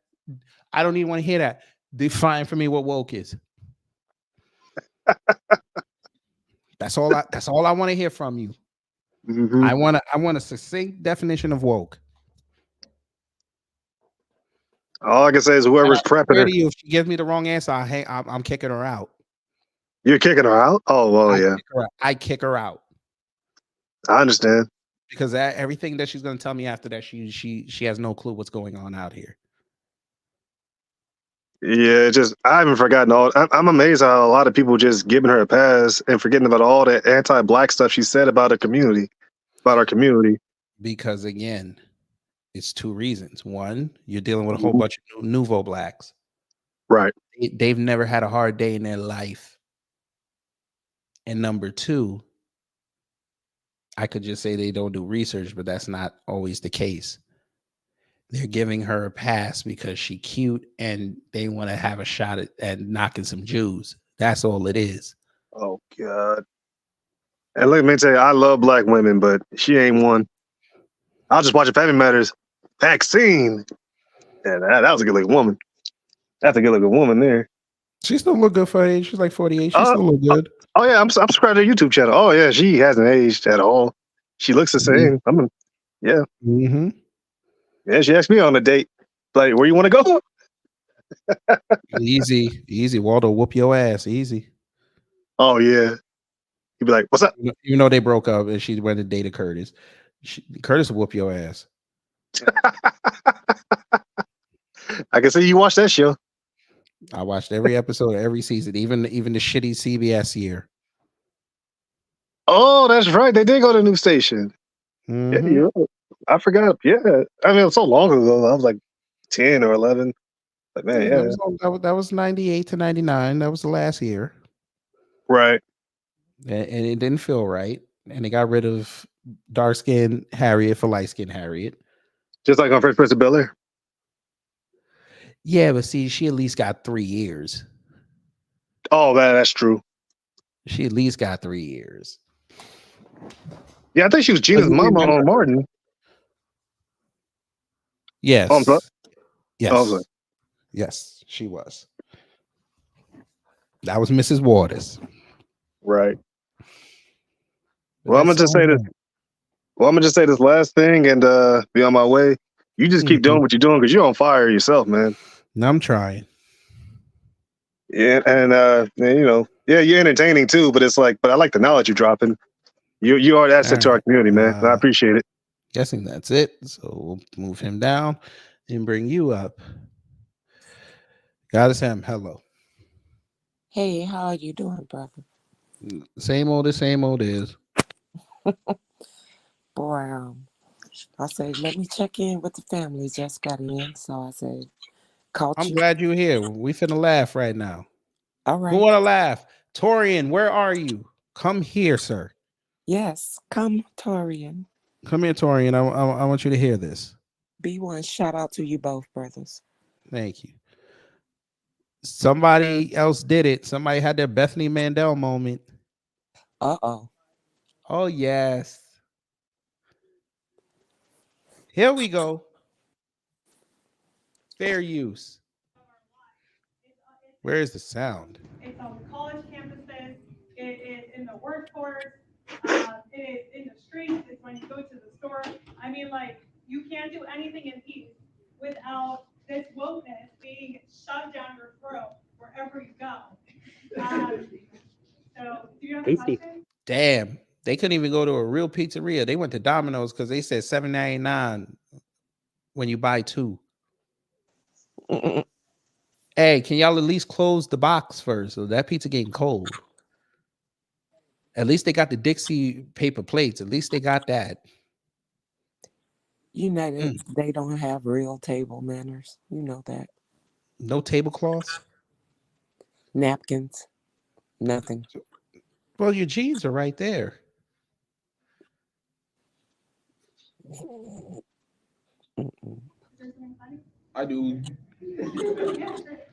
I don't even want to hear that. Define for me what woke is. That's all I want to hear from you. Mm-hmm. I want a succinct definition of woke. All I can say is whoever's prepping her. If she gives me the wrong answer, I'm kicking her out. You're kicking her out? Oh, well, yeah. I kick her out. I understand. Because everything that she's going to tell me after that, she has no clue what's going on out here. Yeah, I haven't forgotten all. I'm amazed how a lot of people just giving her a pass and forgetting about all the anti-black stuff she said about our community. Because again, it's two reasons. One, you're dealing with a whole bunch of nouveau blacks. Right. They've never had a hard day in their life. And number two, I could just say they don't do research, but that's not always the case. They're giving her a pass because she's cute and they want to have a shot at knocking some Jews. That's all it is. Oh, God. And let me tell you, I love black women, but she ain't one. I'll just watch a Family Matters. Vaccine. Yeah, that was a good-looking woman. That's a good-looking woman there. She still look good for her age. She's like 48. She still look good. Oh, yeah. I'm subscribed to her YouTube channel. Oh, yeah. She hasn't aged at all. She looks the same. Yeah. Mm-hmm. Yeah, she asked me on a date. Like, where you want to go? Easy. Waldo, whoop your ass. Easy. Oh, yeah. He'd be like, what's up? Even though they broke up and she went and dated Curtis. Curtis will whoop your ass. I can see you watch that show. I watched every episode of every season, even the shitty CBS year. Oh, that's right. They did go to a new station. Mm-hmm. Yeah, I forgot. Yeah. I mean, it was so long ago. I was like 10 or 11. But man, yeah. That was 98 to 99. That was the last year. Right. And it didn't feel right. And they got rid of dark-skinned Harriet for light-skinned Harriet. Just like on Fresh Prince of Bel-Air. Yeah, but see, she at least got 3 years. Oh, that's true. She at least got 3 years. Yeah, I think she was Gina's mama on Martin. Yes. Oh, I'm sorry. Yes. Oh, I'm sorry. Yes, she was. That was Mrs. Waters. Right. Well, I'm gonna just say this. Well, I'm gonna just say this last thing and be on my way. You just keep doing what you're doing because you're on fire yourself, man. No, I'm trying. Yeah, and you know, yeah, you're entertaining too, but it's like, but I like the knowledge you're dropping. You are an asset to our community, man. I appreciate it. Guessing that's it. So we'll move him down and bring you up. Goddess M, hello. Hey, how are you doing, brother? Same old is. Boy, I say, let me check in with the family. Just got in, so I said, I'm glad you're here. We finna laugh right now. All right. Who wanna laugh? Torian, where are you? Come here, sir. Yes, come, Torian. Come here, Torian. I want you to hear this. B1, shout out to you both, brothers. Thank you. Somebody else did it. Somebody had their Bethany Mandel moment. Uh-oh. Oh, yes. Here we go. Fair use. Where is the sound? It's on the college campuses. It is in the workforce. It is in the streets. It's when you go to the store. I mean, like, you can't do anything in peace without this wokeness being shoved down your throat wherever you go. So, do you have a question? Damn, they couldn't even go to a real pizzeria. They went to Domino's because they said $7.99 when you buy two. Hey, can y'all at least close the box first? So that pizza getting cold. At least they got the Dixie paper plates. At least they got that. You know that they don't have real table manners. You know that. No tablecloths? Napkins. Nothing. Well, your jeans are right there. I do.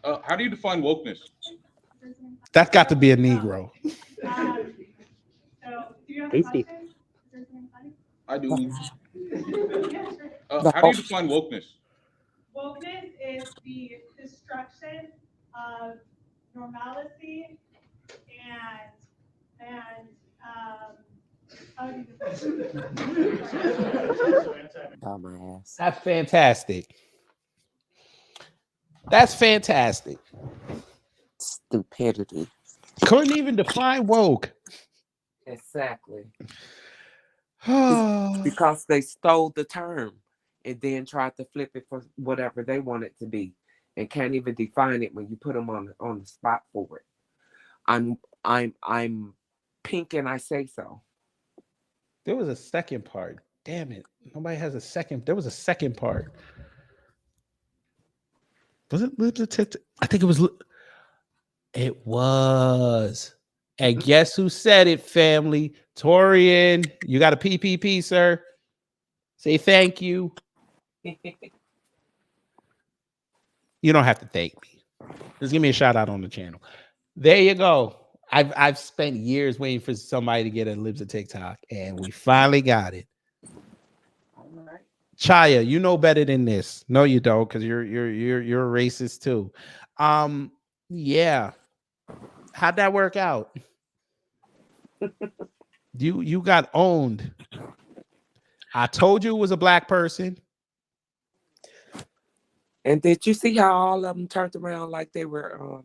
How do you define wokeness? That's got to be a Negro. So, do you have a question? I do. How do you define wokeness? Wokeness is the destruction of normalcy and how do you Oh, my ass. That's fantastic. That's fantastic. Stupidity. Couldn't even define woke. Exactly. Because they stole the term and then tried to flip it for whatever they want it to be, and can't even define it when you put them on the spot for it. I'm pink and I say so. There was a second part. Damn it. Nobody has a second. There was a second part. Was it LGBTQ? I think it was. It was. And guess who said it, family? Torian. You got a PPP, sir. Say thank you. You don't have to thank me. Just give me a shout out on the channel. There you go. I've spent years waiting for somebody to get a Libs of TikTok, and we finally got it. All right. Chaya, you know better than this. No, you don't, because you're a racist too. Yeah. How'd that work out? You got owned. I told you it was a black person. And did you see how all of them turned around like they were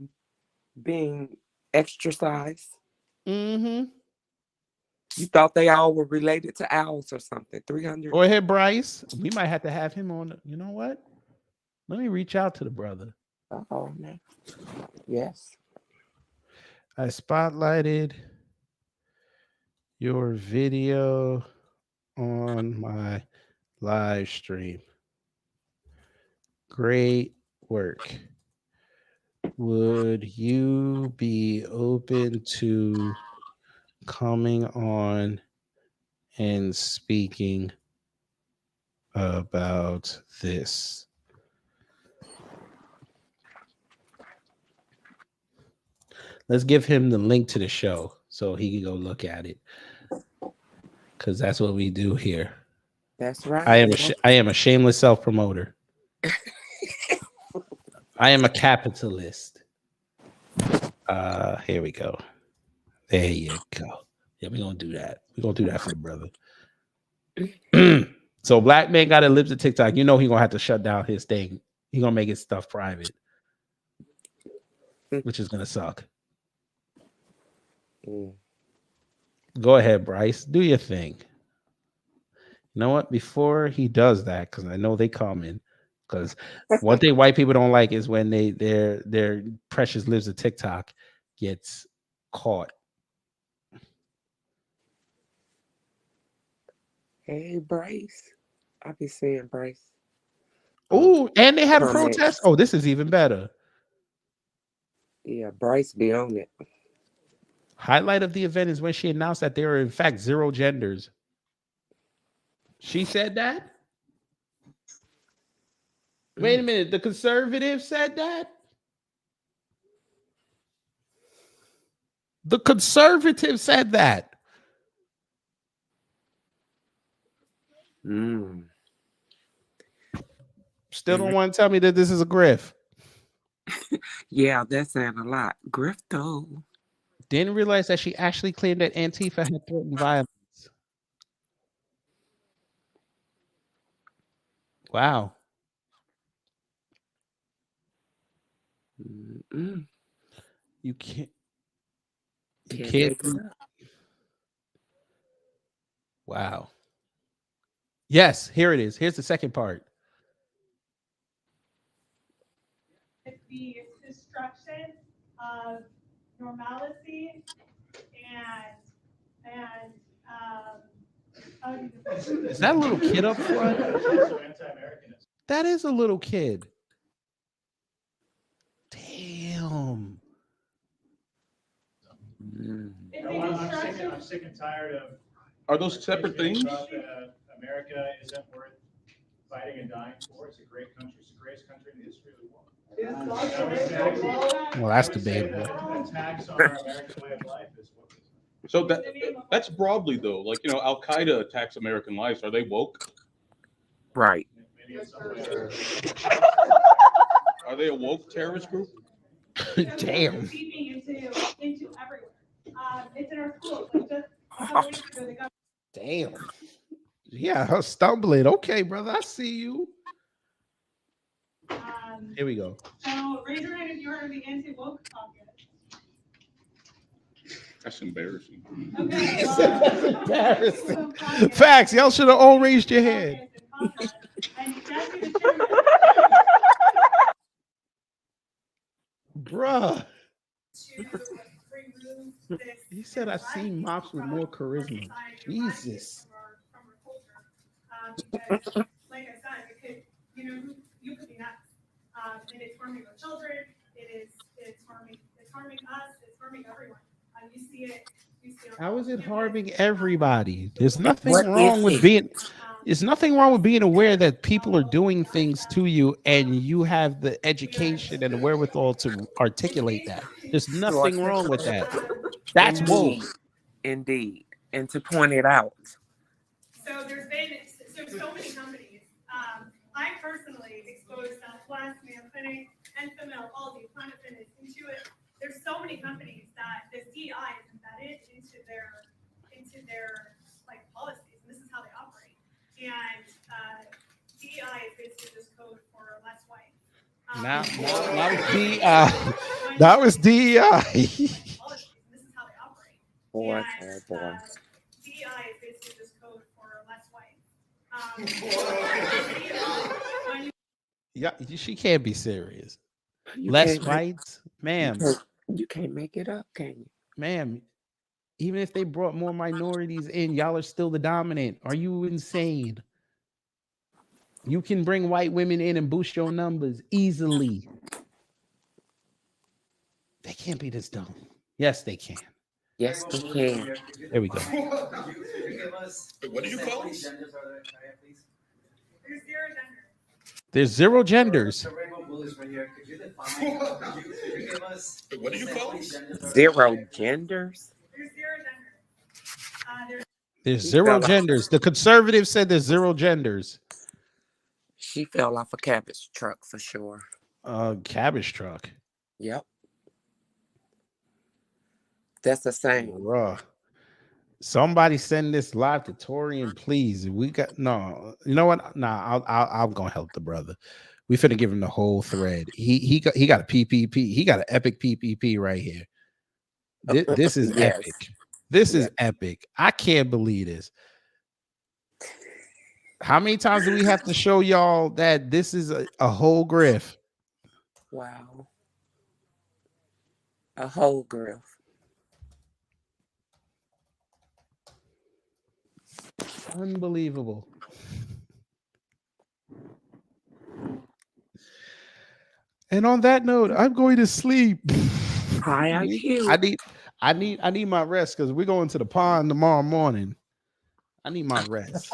being exercised? Mm-hmm. You thought they all were related to owls or something. 300. Go ahead, Bryce. We might have to have him on. You know what? Let me reach out to the brother. Oh, man. Yes. I spotlighted your video on my live stream. Great work. Would you be open to coming on and speaking about this? Let's give him the link to the show so he can go look at it, because that's what we do here. That's right. I am a shameless self-promoter. I am a capitalist. Here we go. There you go. Yeah, we're gonna do that. We're gonna do that for the brother. So black man got a Libs of TikTok. You know he gonna have to shut down his thing. He gonna make his stuff private, which is gonna suck. Go ahead, Bryce. Do your thing. You know what? Before he does that, because I know they coming. Because one thing white people don't like is when their precious Libs of TikTok gets caught. Hey, Bryce. I be seeing Bryce. Oh, and they had a comments. protest. Oh, this is even better. Yeah, Bryce be on it. Highlight of the event is when she announced that there are in fact 0 genders. She said that? Wait a minute. The conservative said that? The conservative said that. Still don't want to tell me that this is a grift. Yeah, that's saying a lot. Grifto. Didn't realize that she actually claimed that Antifa had threatened violence. Wow. Mm-mm. You can't. You Can't can't. make it up. Wow. Yes, here it is. Here's the second part. The destruction of normalcy and Is that a little kid up front? That is a little kid. Damn. I'm sick and tired of. Are those separate things? America isn't worth fighting and dying for. It's a great country. It's the greatest country in the history of the world. Well, that's debatable. Attacks on our American way of life is what. So that's broadly though. Like, you know, Al Qaeda attacks American lives. Are they woke? Right. Are they a woke terrorist group? Damn. seeping into everywhere. It's in our schools. Like just a couple weeks ago, the government. Damn. Yeah, her stumbling. Okay, brother, I see you. Here we go. So raise your hand if you're in the anti-woke caucus. That's embarrassing. Okay. That's embarrassing. Facts. Y'all should have all raised your hand. Bruh. He said I've seen mops with more charisma. Jesus. Because, like I said, it could, you could be nuts. And it's harming our children. It's harming us. It's harming everyone. You see it. How is it harming everybody? There's nothing What wrong is with it? being. There's nothing wrong with being aware that people are doing things to you, and you have the education and the wherewithal to articulate that. There's nothing wrong with that. That's woke. Indeed. And to point it out. So there's been so many companies. I personally exposed Southwest, Mayo Clinic, and Female, Aldi, Planet Fitness, Intuit. There's so many companies that this DEI is embedded into their like policies, and this is how they operate. And DEI is basically just code for less white. That was DEI. This is how they operate. Boy, And, boy. DEI is basically just code for less white. Yeah, she can't be serious. You Less can't whites, ma'am. You can't make it up, can you? Ma'am, even if they brought more minorities in, y'all are still the dominant. Are you insane? You can bring white women in and boost your numbers easily. They can't be this dumb. Yes, they can. Yes, they can. There we go. What did you call us? There's zero genders. There's zero genders. What did you call us? Zero genders. There's zero genders. There's zero genders. The conservatives said there's zero genders. She fell off a cabbage truck for sure. Cabbage truck. Yep. That's the same. Bruh. Somebody send this live to Torian, please. We got no. You know what? Nah, I'm gonna help the brother. We finna give him the whole thread. He got a PPP. He got an epic PPP right here. This is Yes. epic. This is epic. I can't believe this. How many times do we have to show y'all that this is a whole grift? Wow. A whole grill. Unbelievable. And on that note, I'm going to sleep. Hi, I need my rest because we're going to the pond tomorrow morning. I need my rest.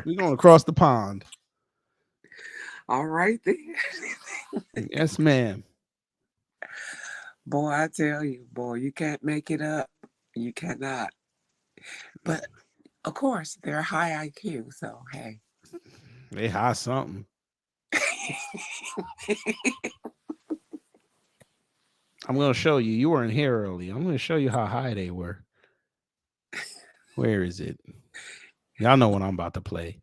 We're going across the pond. All right then. Yes, ma'am. Boy, I tell you, boy, you can't make it up. You cannot. But of course, they're high IQ, so hey. They high something. I'm going to show you. You weren't here early. I'm going to show you how high they were. Where is it? Y'all know what I'm about to play.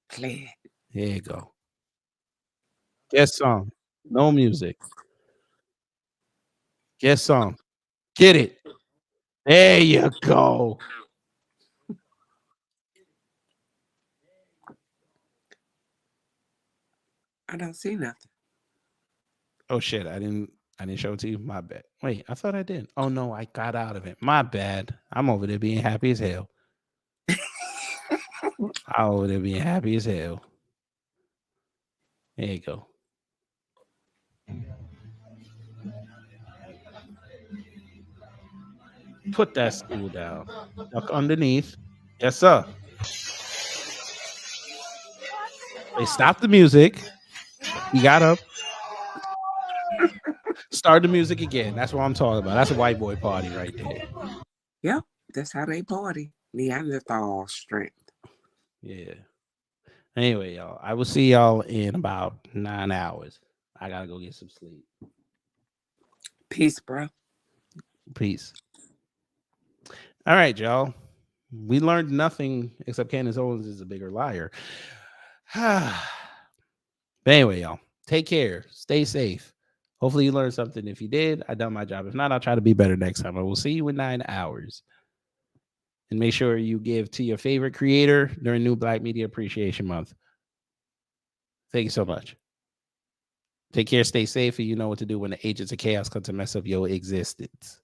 Play it. Here you go. Guess song. No music. Guess song. Get it. There you go. I don't see nothing. Oh shit, I didn't show it to you. My bad. Wait, I thought I did. Oh no, I got out of it. My bad. I'm over there being happy as hell. I'm over there being happy as hell. There you go. Put that stool down. Duck underneath. Yes, sir. They stopped the music. He got up. Start the music again. That's what I'm talking about. That's a white boy party right there. Yep, that's how they party. Neanderthal strength. Yeah. Anyway, y'all, I will see y'all in about 9 hours. I gotta go get some sleep. Peace, bro. Peace. All right, y'all. We learned nothing except Candace Owens is a bigger liar. But anyway, y'all, take care. Stay safe. Hopefully you learned something. If you did, I done my job. If not, I'll try to be better next time. I will see you in 9 hours. And make sure you give to your favorite creator during New Black Media Appreciation Month. Thank you so much. Take care, stay safe, and you know what to do when the agents of chaos come to mess up your existence.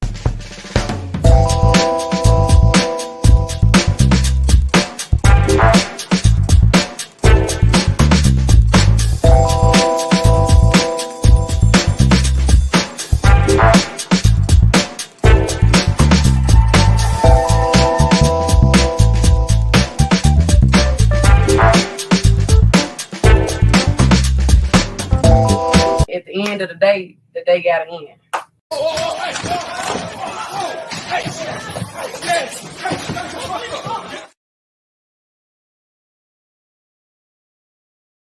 At the end of the day gotta end. Hey!